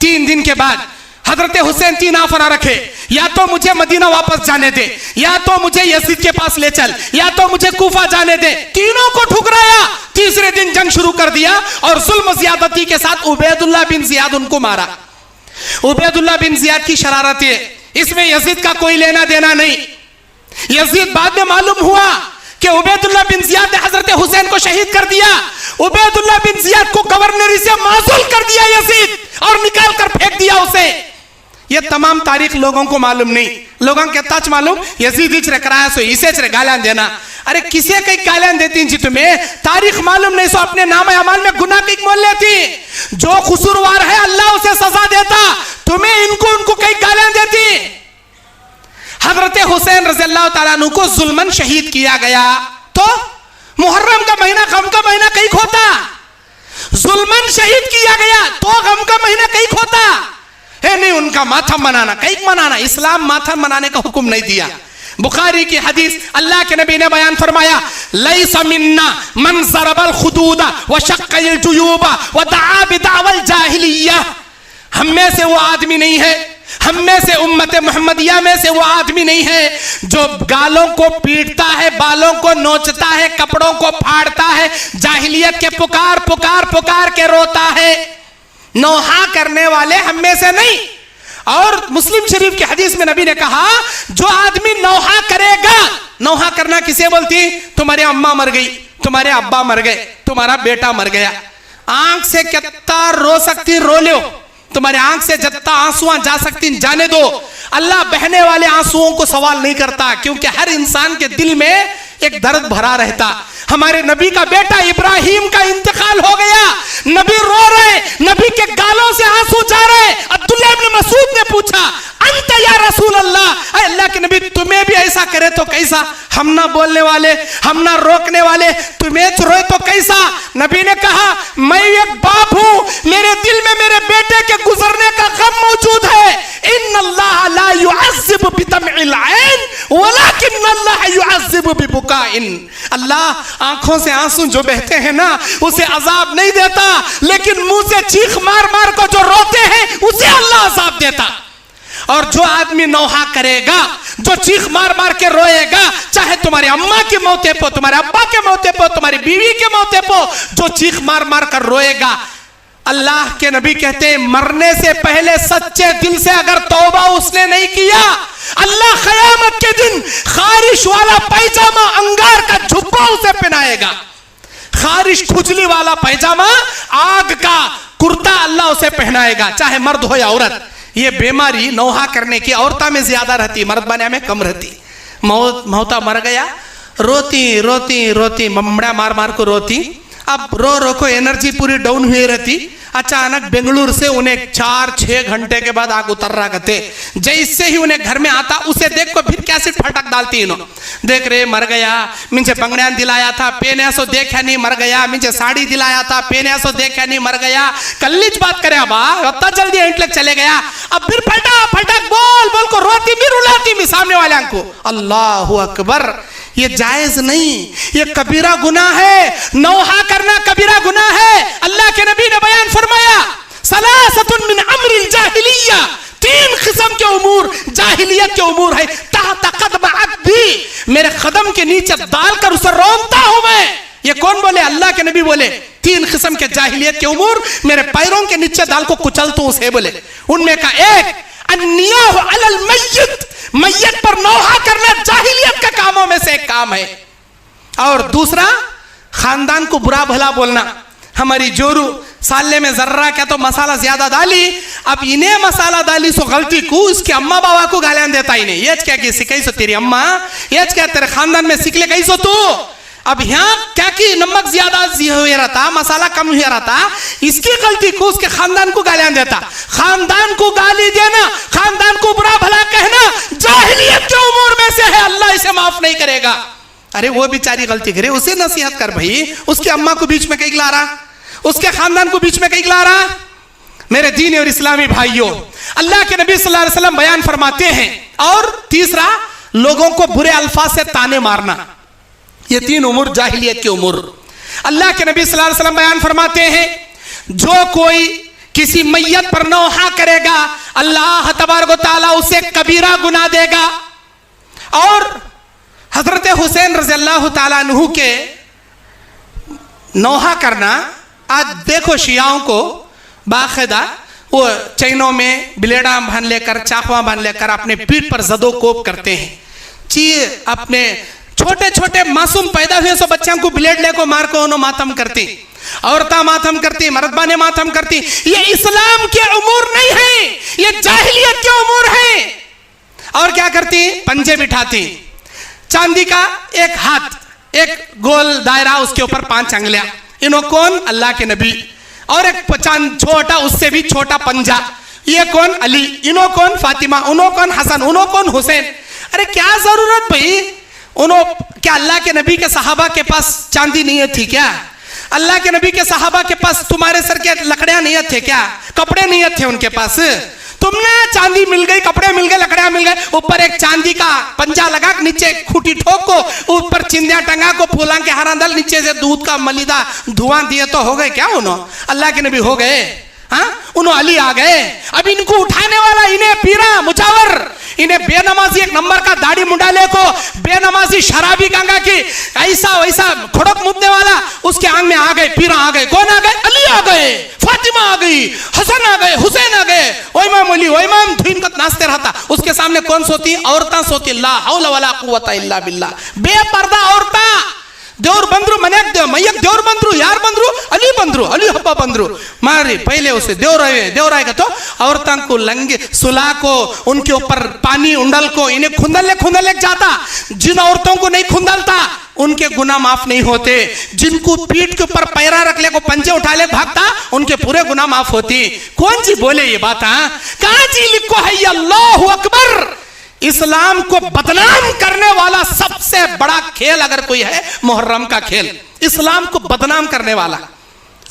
3 दिन के बाद हजरत हुसैन 3 ऑफर रखे, या तो मुझे मदीना वापस जाने दे, या तो मुझे यजीद के पास ले चल, या तो मुझे कूफा जाने दे। तीनों को ठुकराया। तीसरे दिन जंग शुरू कर दिया और जुल्म ज़्यादती के साथ उबैदुल्लाह बिन जियाद उनको मारा। उबैदुल्लाह बिन जियाद की शरारत है, इसमें यजीद का कोई लेना देना नहीं। यजीद बाद में मालूम हुआ कि उबैदुल्लाह बिन जियाद ने हजरत हुसैन को शहीद कर दिया। उबैदुल्लाह बिन जियाद को गवर्नरी से माजूल कर दिया यजीद और निकाल कर फेंक दिया उसे। ये तमाम तारीख लोगों को मालूम नहीं। लोगों के ताच मालूम यजीद इचरे कराया सो इसे चरे गालियां देना। अरे किसे कई गालियां देती जी, तुम्हें तारीख मालूम नहीं सो अपने नाम अमाल में गुनाह की मोल लेती। जो कसूरवार है अल्लाह उसे सजा देता, तुम्हें इनको उनको कई गालियां देती। हजरत हुसैन रज़ी अल्लाह ताला अन्हु को जुल्मन शहीद किया गया तो मुहर्रम का महीना गम का महीना कहीं खोता। जुल्मन शहीद किया गया तो गम का महीना कहीं खोता है नहीं। उनका मातम मनाना कहीं मनाना, इस्लाम मातम मनाने का हुक्म नहीं दिया। बुखारी की हदीस, अल्लाह के नबी ने बयान फरमाया लैसा मिन्ना मन ज़रबल खुदूदा व शक्कल जुयूबा व दआ बिदावल जाहिलिया। हम में से वो आदमी नहीं है, हम में से उम्मत मुहम्मदिया में से वो आदमी नहीं है जो गालों को पीटता है, बालों को नोचता है, कपड़ों को फाड़ता है, जाहिलियत के पुकार पुकार पुकार के रोता है। नौहा करने वाले हम में से नहीं। और मुस्लिम शरीफ की हदीस में नबी ने कहा जो आदमी नौहा करेगा, नौहा करना किसे बोलती? तुम्हारे अम्मा मर गई, तुम्हारे अब्बा मर गए, तुम्हारा बेटा मर गया, आंख से कितना रो सकती रो लो, तुम्हारे आंख से जितना आंसुआं जा सकती जाने दो। अल्लाह बहने वाले आंसुओं को सवाल नहीं करता, क्योंकि हर इंसान के दिल में एक दर्द भरा रहता। हमारे नबी का बेटा इब्राहिम का इंतकाल हो गया, नबी रो रहे, नबी के गालों से आंसू जा रहे। अब्दुल्लाह इब्न मसूद ने पूछा, अंत या रसूल अल्लाह, अल्लाह के नबी तुम्हें भी ऐसा करे तो कैसा? हम ना बोलने वाले, हम ना रोकने वाले, तुम्हें रोए तो कैसा? नबी ने कहा, मैं एक बाप हूं, मेरे दिल में मेरे बेटे के गुजरने का गम मौजूद है। इन्नल्लाह ला युअज़्ज़िबु बिदमइल ऐन वलाकिन अल्लाह युअज़्ज़िबु बिबुकाइन। अल्लाह आंखों से आंसू जो बहते हैं ना, उसे अजाब नहीं देता, लेकिन मुंह से चीख मार मार को जो रोते हैं उसे अल्लाह अजाब देता। और जो आदमी नौहा करेगा, जो चीख मार मार के रोएगा, चाहे तुम्हारी अम्मा की मौते पे, तुम्हारे अब्बा के मौते पे, तुम्हारी बीवी के मौते पे, जो चीख मार मार कर रोएगा, अल्लाह के नबी कहते हैं मरने से पहले सच्चे दिल से अगर तौबा उसने नहीं किया, अल्लाह क़यामत के दिन खारिश वाला पैजामा, अंगार का झुब्बा उसे पहनाएगा। खारिश खुजली वाला पैजामा, आग का कुर्ता अल्लाह उसे पहनाएगा, चाहे मर्द हो या औरत। ये बीमारी नौहा करने की औरता में ज्यादा रहती, मर्द बने में कम रहती। मौता मर गया, रोती रोती रोती, ममड़ा मार मार को रोती। अब रो रो को एनर्जी पूरी डाउन हुई रहती। अचानक बेंगलुरु से उन्हें 4-6 घंटे के बाद आग उतर रहा करते। जैसे ही उन्हें घर में आता, उसे देख को फिर कैसे फटक डालती इन्हों, देख रे मर गया, मुझे बंगड़ियान दिलाया था, पेने सो देखा नहीं मर गया, मुझे साड़ी दिलाया था, पेने सो देखा नहीं मर गया। कल्लीच बात करे अब इतना जल्दी इंटलेक्ट चले गया। अब फिर फटा फटक बोल बोल को रोती भी रुलाती भी सामने वाले को। अल्लाहु अकबर, ये जायज नहीं, ये कबीरा गुनाह है। नौहा करना कबीरा गुनाह है। अल्लाह के नबी ने बयान फरमाया, सलासतुन मिन अम्रिल जाहिलिया, 3 किस्म के उमूर जाहिलियत के उमूर है। तहत कदम अब्दी, मेरे कदम के नीचे डालकर उसे रोकता हूं मैं। ये कौन बोले? अल्लाह के नबी बोले 3 किस्म के जाहिलियत के उमूर मेरे पैरों के नीचे डाल को कुचलता हूं उसे बोले। उनमें का एक अन्नियाह अलल मय्यत, मय्यत पर नौहा करना जाहिलियत के कामों में से एक काम है। और दूसरा, खानदान को बुरा भला बोलना। हमारी जोरू साले में जर्रा क्या तो मसाला ज्यादा डाली, अब इन्हें मसाला डाली सो गलती को इसके अम्मा बाबा को गालियां देता इन्हें, ये क्या की सिखाई सो तेरी अम्मा, ये क्या तेरे खानदान में सीख ले गई सो तू। अब यहाँ क्या कि नमक ज्यादा हो रहा था, मसाला कम हो रहा था, इसकी गलती को उसके खानदान को गालियां देता। खानदान को गाली देना, खानदान को बुरा भला कहना जाहिलियत के उमूर में से है, अल्लाह इसे माफ नहीं करेगा। अरे वो बेचारी गलती करे, उसे नसीहत कर भाई, उसकी अम्मा को बीच में कहीं ला रहा, उसके खानदान को बीच में कहीं ला रहा। मेरे दीन और इस्लामी भाइयों, अल्लाह के नबी सल्लल्लाहु अलैहि वसल्लम बयान फरमाते हैं। और तीसरा, लोगों को बुरे अल्फाज से ताने मारना। ये 3 उमूर जाहिलियत के उमूर। अल्लाह के नबी सल्लल्लाहु अलैहि वसल्लम बयान फरमाते हैं, जो कोई किसी मैयत पर नौहा करेगा, अल्लाह तबारक व तआला उसे कबीरा गुनाह देगा। और हजरत हुसैन रज़ियल्लाहु तआला अन्हु के नौहा करना, आज देखो शियाओं को बाकायदा वो चैनों में ब्लेडा बांध लेकर, चाकवा बांध लेकर अपने पीठ पर जदो कोप करते हैं। चीज अपने छोटे छोटे मासूम पैदा हुए सो बच्चों को ब्लेड लेको मार को उन्होंने मातम करती, औरता मातम करती, मर्दबा ने मातम करती। ये इस्लाम के उमूर नहीं है, ये जाहिलियत के उमूर है। और क्या करती? पंजे बिठाती, चांदी का एक हाथ, एक गोल दायरा, उसके ऊपर 5 अंगलियां। इन्हों कौन? अल्लाह के नबी। और एक छोटा, उससे भी छोटा पंजा, ये कौन? अली। इन्हों कौन? फातिमा। उन्हों कौन? हसन। उन्हों कौन? हुसैन। अरे क्या जरूरत भाई? उन्हों क्या अल्लाह के नबी के सहाबा के पास चांदी नहीं थी क्या? अल्लाह के नबी के सहाबा के पास तुम्हारे सर के लकड़ियां नहीं थे क्या? कपड़े नहीं थे उनके पास? तुमने चांदी मिल गई, कपड़े मिल गए, लकड़ियां मिल गए, ऊपर एक चांदी का पंजा लगा, नीचे खूटी ठोक को, ऊपर चिंदिया टंगा को, फूला के हरा दल, नीचे से दूध का मलिदा धुआं दिए तो हो गए क्या? उन्होंने अल्लाह के नबी हो गए। हाँ, उन्होंने अली आ गए। अब इनको उठाने वाला इन्हें पीरा मुजावर, इन्हें बेनमाजी एक नंबर का दाढ़ी मुंडाले को बेनमाजी शराबी गंगा की ऐसा वैसा खड़क मुदने वाला उसके आंग में आ गए, पीरा आ गए। कौन आ गए? अली आ गए, फातिमा आ गई, हसन आ गए, हुसैन आ गए। ओ इमाम अली, ओ इमाम धुन को नाचते रहता। उसके सामने कौन सोती? औरतां सोती। ला हौला वला कुव्वता इल्ला बिल्लाह, बेपर्दा औरतां। ದೇವ್ರು ಬಂದ್ರು ಮನೆಗೆ ಮೈಯಕ್ಕೆ ದೇವ್ರು ಬಂದ್ರು, ಯಾರು ಬಂದ್ರು? ಅಲಿ ಹಬ್ಬ ಬಂದ್ರು मारे पहले उसे देवराएगा तो औरतों को लंगे सुला को उनके ऊपर पानी उंडल को इन्हें खुंदलने जाता। जिन औरतों को नहीं खुंदलता उनके गुनाह माफ नहीं होते। जिनको पीठ के ऊपर पैरा रख ले को पंजे उठा ले भागता उनके पूरे गुनाह माफ होती। कौन सी बोले ये बात? कहां जी लिखो है अल्लाहु अकबर। इस्लाम को बदनाम करने वाला सबसे बड़ा खेल अगर कोई है मुहर्रम का खेल, इस्लाम को बदनाम करने वाला।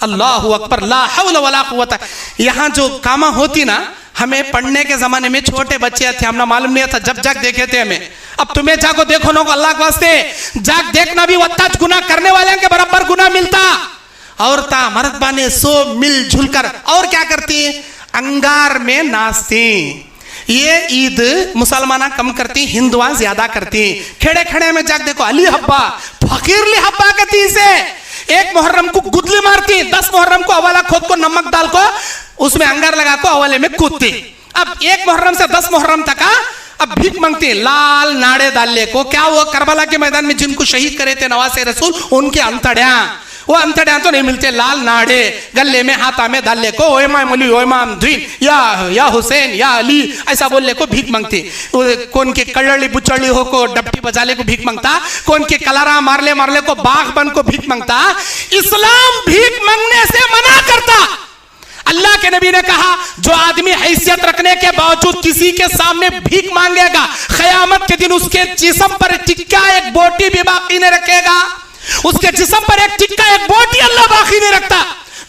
अल्लाहु अकबर, ला हौला वला कुव्वता। यहाँ जो कामा होती ना, हमें पढ़ने के जमाने में छोटे बच्चे थे, हमने मालूम नहीं था, जब जाग देखे थे हमें। अब तुम्हें जागो देखो नो अल्लाह के वास्ते, जाग देखना भी वत्ता गुनाह करने वाले के बराबर गुनाह मिलता। औरता मर्द बाने सो मिलजुल कर और क्या करती? अंगार में नाचती। ये ईद मुसलमाना कम करती, हिंदुआ ज्यादा करती। खेड़े खेड़े में जाग देखो अली हब्बा, फकीरली हब्बा कहती से। एक मुहर्रम को गुदली मारती, 10 मुहर्रम को अवाला खोद को नमक डाल को उसमें अंगार लगा को अवाले में कूदती। अब 1 मुहर्रम से 10 मुहर्रम तक अब भीख मांगती, लाल नाड़े डालने को। क्या वो करबला के मैदान में जिनको शहीद करे थे नवासे रसूल, उनके अंतड़िया, वो अंतड़िया तो नहीं मिलते, लाल नाड़े गले में हाथा में डालने को, ओए माम अली ओए माम द्वीन या हुसैन या अली ऐसा बोलने को भीख मांगती। कौन के कड़ली बुचड़ी हो को डपटी बजाले को भीख मांगता, कौन के कलरा मारले को बाघ बन को भीख मांगता। इस्लाम भीख मांगने से मना करता। अल्लाह के नबी ने कहा जो आदमी हैसियत रखने के बावजूद किसी के सामने भीख मांगेगा, क़यामत के दिन उसके जिस्म पर टिक्का एक बोटी भी बाकी नहीं रखेगा। उसके जिस्म पर एक टिक्का एक बोटी अल्लाह बाकी नहीं रखता।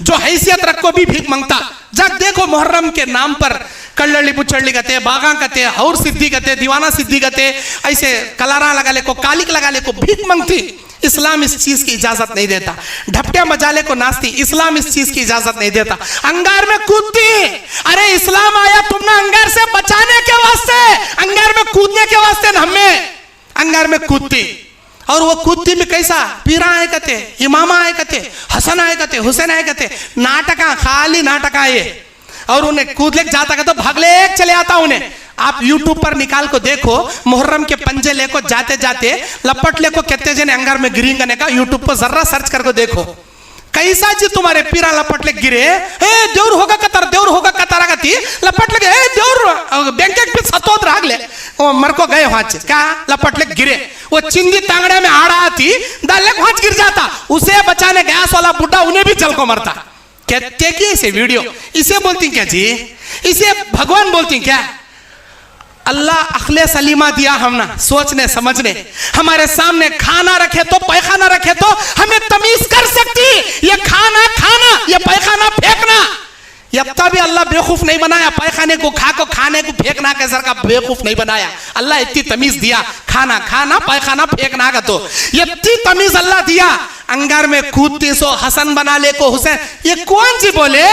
जो हैसियत रख को भी भीख मांगता। जब देखो मुहर्रम के नाम पर कल्लड़ी बुचड़ी कहते, बागा कहते, और सिद्धि कहते, दीवाना सिद्धि कहते, ऐसे कलारा लगा ले को, कालिक लगा ले को भीख मांगती। इस्लाम इस चीज की इजाजत नहीं देता। ढपटिया मजाले को नाचती, इस्लाम इस चीज की इजाजत नहीं देता। अंगार में कूदती, अरे इस्लाम आया तुमने अंगार से बचाने के वास्ते, अंगार में कूदने के वास्ते न, हमें अंगार में कूदती। और वो कूदती में कैसा? पीरा आए कहते, इमामा आए कहते, हसन आए कहते, हुसैन आए कहते, नाटका खाली नाटका ये। और उन्हें कूद ले जाता का तो भागले चले आता उन्हें। आप यूट्यूब पर निकाल को देखो, मुहर्रम के पंजे लेको जाते जाते लपट लेको कितने जने अंगार में गिरी करने का यूट्यूब पर जर्रा सर्च करके देखो कैसा जी तुम्हारे पीरा लपट ले गिरे। देवर होगा कतार गति लपट लगे देवर बैंक पे सतोत राग ले मर को गए वहां क्या लपट ले गिरे। वो चिंदी तांगड़े में आड़ा आती डाल वहां गिर जाता। उसे बचाने गैस वाला बुढ़ा उन्हें भी जल को मरता। कहते कि इसे वीडियो इसे बोलती क्या जी? इसे भगवान बोलती क्या? अल्लाह अखले सलीमा दिया हम ना, सोचने समझने। हमारे सामने खाना रखे तो पैखाना रखे तो हमें तमीज कर सकती। ये खाना खाना, ये पैखाना फेंकना, अब भी अल्लाह बेवकूफ नहीं बनाया। पैखाने को खा को खाने को फेंकना के सर का बेवकूफ नहीं बनाया। अल्लाह इतनी तमीज दिया, खाना खाना पैखाना फेंकना का तो ये इतनी तमीज अल्लाह दिया। अंगार में कूदती सो हसन बना ले को हुसैन, ये कौन सी बोले?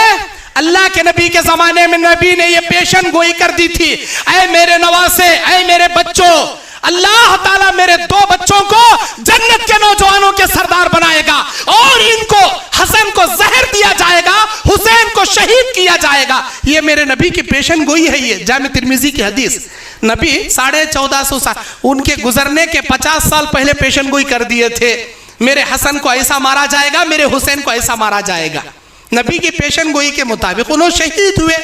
अल्लाह के नबी के जमाने में नबी ने ये पेशन गोई कर दी थी, ऐ मेरे नवासे, ऐ मेरे बच्चों, अल्लाह ताला मेरे 2 बच्चों को जन्नत के नौजवानों के सरदार बनाएगा और इनको हसन को जहर दिया जाएगा, हुसैन को शहीद किया जाएगा। ये मेरे नबी की पेशन गोई है। ये जामे तिर्मिजी की हदीस। नबी 1450 साल उनके गुजरने के 50 साल पहले पेशन गोई कर दिए थे। मेरे हसन को ऐसा मारा जाएगा, मेरे हुसैन को ऐसा मारा जाएगा। नबी की पेशन गोई के मुताबिक उन्होंने शहीद हुए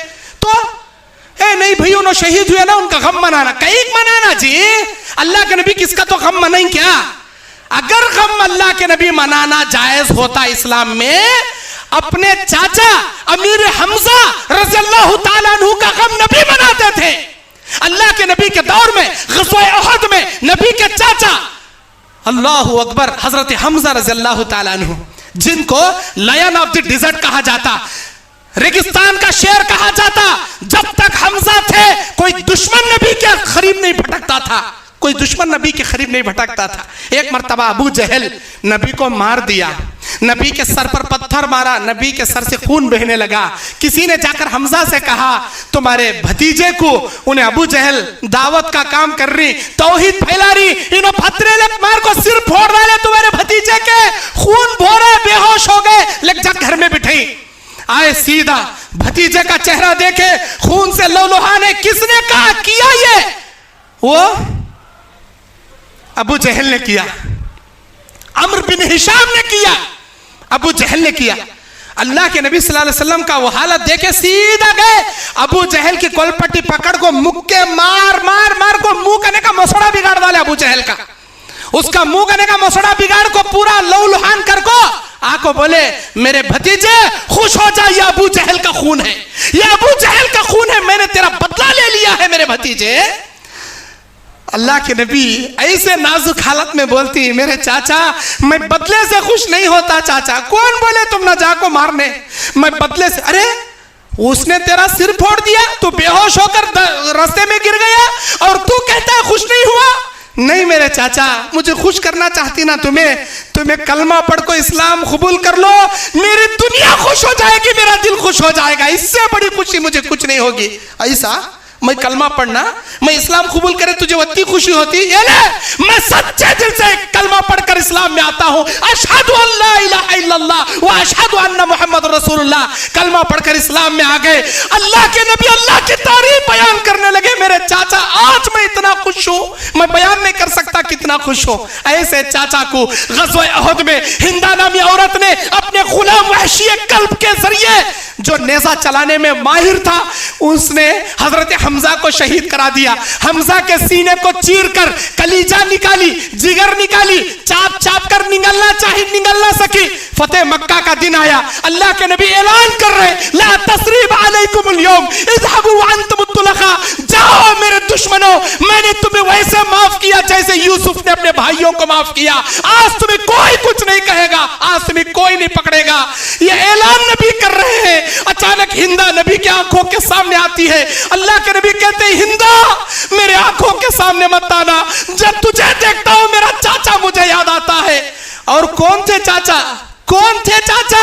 तो नहीं भाई उन्होंने शहीद हुए ना, उनका गम मनाना कहीं मनाना जी। अल्लाह के नबी किसका तो गम मनाएं क्या? अगर गम अल्लाह के नबी मनाना जायज होता इस्लाम में, अपने चाचा अमीर हमजा रज़ियल्लाहु ताला अन्हु का गम नबी मनाते थे। अल्लाह के नबी के दौर में ग़ज़वा उहद में नबी के चाचा अल्लाहु अकबर हजरत हमजा रज़ियल्लाहु ताला अन्हु, जिनको लायन ऑफ द डिजर्ट कहा जाता, रेगिस्तान का शेर कहा जाता, जब तक हमजा थे कोई दुश्मन नबी के करीब नहीं भटकता था, कोई दुश्मन नबी के करीब नहीं भटकता था। एक मर्तबा अबू जहल नबी को मार दिया, नबी के सर पर पत्थर मारा, नबी के सर से खून बहने लगा। किसी ने जाकर हमजा से कहा तुम्हारे भतीजे को, उन्हें अबू जहल दावत का काम कर रही, तौहीद फैला रही, इन्हों पत्थरे मार को सिर फोड़ डाले तुम्हारे भतीजे के, खून भोरे बेहोश हो गए, लेक जा घर में बिठाई। आए सीधा भतीजे का चेहरा देखे खून से लौलुहाने, किसने कहा किया ये? वो अबू जहल ने किया। अम्र बिन हिशाम ने किया, अबू जहल ने किया। अल्लाह के नबी सल्लल्लाहु अलैहि वसल्लम का वो हालत देखे सीधा गए अबू जहल की कोलपट्टी पकड़ को मुक्के मार मार मार को मुंह करने का मसोड़ा बिगाड़ वाले अबू जहल का, उसका मुंह करने का मसोड़ा बिगाड़ को पूरा लहूलुहान कर को आको बोले मेरे भतीजे खुश हो जा, ये अबू जहल का खून है, ये अबू जहल का खून है, मैंने तेरा बदला ले लिया है मेरे भतीजे। अल्लाह के नबी ऐसे नाजुक हालत में बोलती मेरे चाचा मैं बदले से खुश नहीं होता चाचा। कौन बोले तुम ना जाको मारने, मैं बदले से, अरे उसने तेरा सिर फोड़ दिया, तू बेहोश होकर रास्ते में गिर गया और तू कहता है खुश नहीं हुआ। नहीं मेरे चाचा, मुझे खुश करना चाहती ना तुम्हें कलमा पढ़ को इस्लाम कबूल कर लो, मेरी दुनिया खुश हो जाएगी, मेरा दिल खुश हो जाएगा, इससे बड़ी खुशी मुझे कुछ नहीं होगी। ऐसा मैं कलमा पढ़ना, मैं इस्लाम कबूल करे तुझे इतनी खुशी होती, ये ले मैं सच्चे दिल से कलमा पढ़कर इस्लाम में आता हूं, अशहदु अल्ला इलाहा इल्लल्लाह व अशहदु अन्ना मुहम्मद रसूलुल्लाह, कलमा पढ़कर इस्लाम में आ गए। अल्लाह के नबी अल्लाह की तारीफ बयान करने लगे। मेरे चाचा आज मैं इतना खुश हूं, मैं बयान नहीं कर सकता कितना खुश हूं। ऐसे चाचा को ग़ज़वा अहद में हिंदा नामी औरत ने अपने गुलाम वहशी कल्ब के जरिए जो नेज़ा चलाने में माहिर था, उसने हजरत हमजा को शहीद करा दिया। हमजा के सीने को चीर कर कलीजा निकाली, जिगर निकाली, चाप चाप कर निगल ना सकी। फतेह मक्का का दिन आया, अल्लाह के नबी ऐलान कर रहे ला तसरीब अलैकुमुल यौम इज़हबू व अंतुम तुलका, जाओ मेरे दुश्मनों, मैंने तुम्हें वैसे माफ किया जैसे यूसुफ ने अपने भाइयों को माफ किया। आज तुम्हें कोई कुछ नहीं कहेगा, आज तुम्हें कोई नहीं पकड़ेगा, ये ऐलान नबी कर रहे हैं। अचानक हिंदा नबी की आंखों के सामने आती है। अल्लाह के नबी कहते हैं हिंदा मेरे आंखों के सामने मत आना, जब तुझे देखता हूं मेरा चाचा मुझे याद आता है। और कौन थे चाचा, कौन थे चाचा?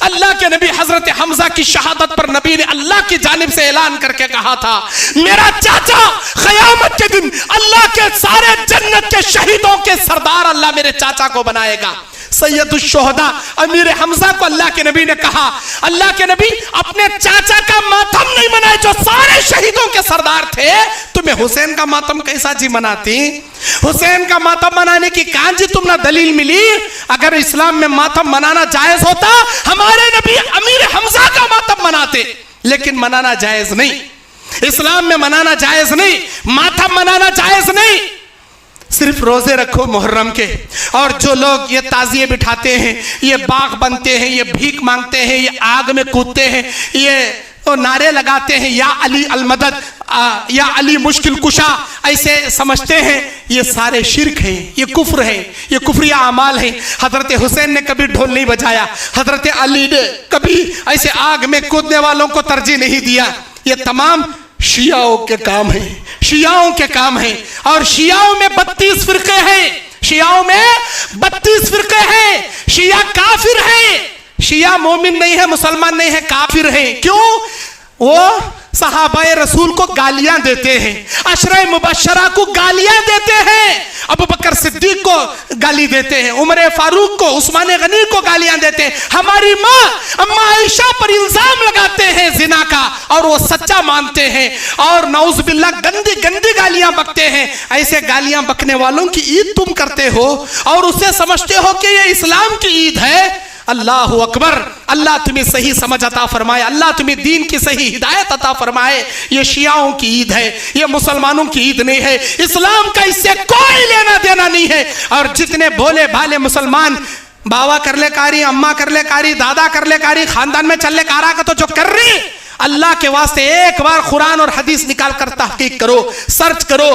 अल्लाह के नबी हजरत हमजा की शहादत पर नबी ने अल्लाह की जानिब से ऐलान करके कहा था मेरा चाचा क़यामत के दिन अल्लाह के सारे जन्नत के शहीदों के सरदार अल्लाह मेरे चाचा को बनाएगा। सैयदुश्शुहदा अमीर हमजा को अल्लाह के नबी ने कहा, अल्लाह के नबी अपने चाचा का मातम नहीं मनाए जो सारे शहीदों के सरदार थे, तुम्हें हुसैन का मातम कैसा जी मनाती? हुसैन का मातम मनाने की कहां जी तुम ना दलील मिली? अगर इस्लाम में मातम मनाना जायज होता हमारे नबी अमीर हमजा का मातम मनाते, लेकिन मनाना जायज नहीं, इस्लाम में मनाना जायज नहीं, मातम मनाना जायज नहीं। सिर्फ रोजे रखो मुहर्रम के। और जो लोग ये ताजिए बिठाते हैं, ये बाग बनते हैं, ये भीख मांगते हैं, ये आग में कूदते हैं, ये नारे लगाते हैं या अली अलमदद या अली मुश्किल कुशा, ऐसे समझते हैं, ये सारे शिर्क हैं, ये कुफ्र है, ये कुफ्रिया अमाल है। हजरत हुसैन ने कभी ढोल नहीं बजाया, हजरत अली ने कभी ऐसे आग में कूदने वालों को तरजीह नहीं दिया। ये तमाम शियाओं के काम है, शियाओं के काम है। और शियाओं में 32 फिरके हैं, शियाओं में 32 फिरके हैं। शिया काफिर है, शिया मोमिन नहीं है, मुसलमान नहीं है, काफिर है। क्यों? वो सहाबाए रसूल को गालियां देते हैं, अशरे मुबशरा को गालियां देते हैं, अबू बकर सिद्दीक को गाली देते हैं, उमर फारूक को, उस्मान गनी को गालियां देते हैं, हमारी माँ अम्मा आयशा पर इल्जाम लगाते हैं जिना का और वो सच्चा मानते हैं, और नौज बिल्ला गंदी गंदी गालियां बकते हैं। ऐसे गालियां बकने वालों की ईद तुम करते हो और उसे समझते हो कि ये इस्लाम की ईद है। अल्लाह अकबर, अल्लाह तुम्हें सही समझ अता फरमाए, अल्लाह तुम्हें दीन की सही हिदायत अता फरमाए। ये शियाओं की ईद है, ये मुसलमानों की ईद नहीं है, इस्लाम का इससे कोई लेना देना नहीं है। और जितने भोले भाले मुसलमान बाबा कर ले कारी, अम्मा कर ले कारी, दादा कर ले कारी, खानदान में चल ले कारा का तो जो कर रही, अल्लाह के वास्ते एक बार कुरान और हदीस निकाल कर तहकीक करो, सर्च करो।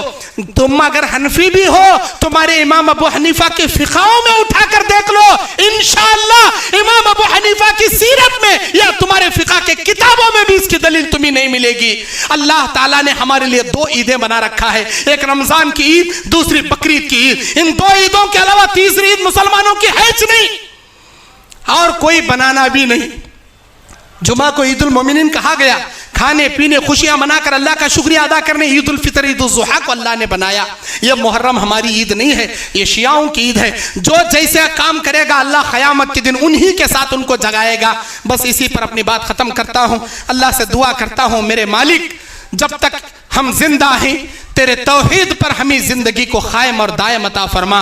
तुम अगर हनफी भी हो, तुम्हारे इमाम अबू हनीफा के फिक़ाओं में उठा कर देख लो, इंशाअल्लाह इमाम अबू हनीफा की सीरत में या तुम्हारे फिक़ा के किताबों में भी इसकी दलील तुम्हें नहीं मिलेगी। अल्लाह ताला ने हमारे लिए 2 ईदें बना रखा है, एक रमजान की ईद, दूसरी बकरीद की ईद। इन 2 ईदों के अलावा तीसरी ईद मुसलमानों की है नहीं और कोई बनाना भी नहीं। जुमा को ईद उल मोमिनीन कहा गया, खाने पीने खुशियां मनाकर अल्लाह का शुक्रिया अदा करने ईद उल फितर, ईद उल ज़ुहा को अल्लाह ने बनाया। यह मुहर्रम हमारी ईद नहीं है, ये शियाओं की ईद है। जो जैसे काम करेगा अल्लाह क़यामत के दिन उन्हीं के साथ उनको जगाएगा। बस इसी पर अपनी बात खत्म करता हूँ। अल्लाह से दुआ करता हूँ, मेरे मालिक जब तक हम जिंदा हैं तेरे तौहीद पर हमें जिंदगी को कायम और दायम अता फरमा।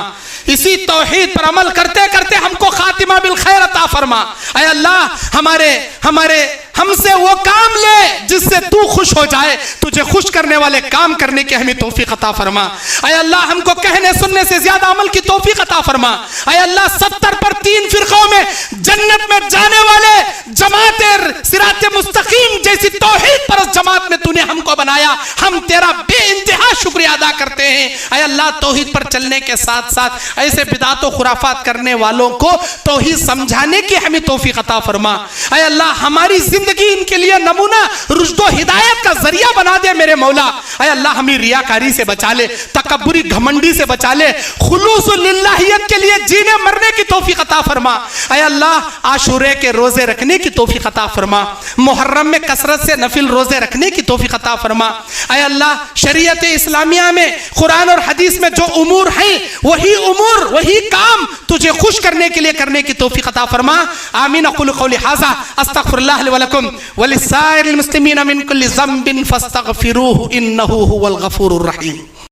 इसी तौहीद पर अमल करते करते हमको खातिमा बिल खैर अता फरमा। ऐ अल्लाह हमारे हमसे वो काम ले जिससे तू खुश हो जाए, तुझे खुश करने वाले काम करने की हमें तौफीक अता फरमा। ऐ अल्लाह हमको कहने सुनने से ज्यादा अमल की तौफीक अता फरमा। ऐ अल्लाह 70 पर 3 फिरकों में जन्नत में जाने वाले जमात सिराते मुस्तकीम जैसी तौहीद पर जमात में तूने हमको बनाया, हम तेरा बेइंतहा शुक्रिया अदा करते हैं। ऐ अल्लाह तौहीद पर चलने के साथ साथ ऐसे बिदात व खुराफात करने वालों को तौहीद समझाने की हमें तौफीक अता फरमा। ऐ अल्लाह हमारी जिंदगी इनके लिए नमूना रुश्द व हिदायत का जरिया बना दे मेरे मौला। ऐ अल्लाह हमें रियाकारी से बचा ले, तकब्बुरी घमंडी से बचा ले, खुलूस लिल्लाहियत के लिए जीने मरने की तौफीक अता फरमा। ऐ अल्लाह आशूरे के रोजे रखने की तौफीक अता फरमा, मुहर्रम में कसरत से नफिल रोजे रखने की तौफीक अता फरमा। ऐ अल्लाह शरीयत इस्लामिया में कुरान और हदीस में जो उमूर हैं वही उमूर वही काम तुझे खुश करने के लिए करने की तौफीक अता फरमा। आमीन। अक़ूलु क़ौली हाज़ा अस्तग़फ़िरुल्लाह ली व लकुम व लिस्साइरिल मुस्लिमीन मिन कुल्लि ज़ंबिन फस्तग़फ़िरूहु इन्नहु हुवल गफ़ूरुर रहीम।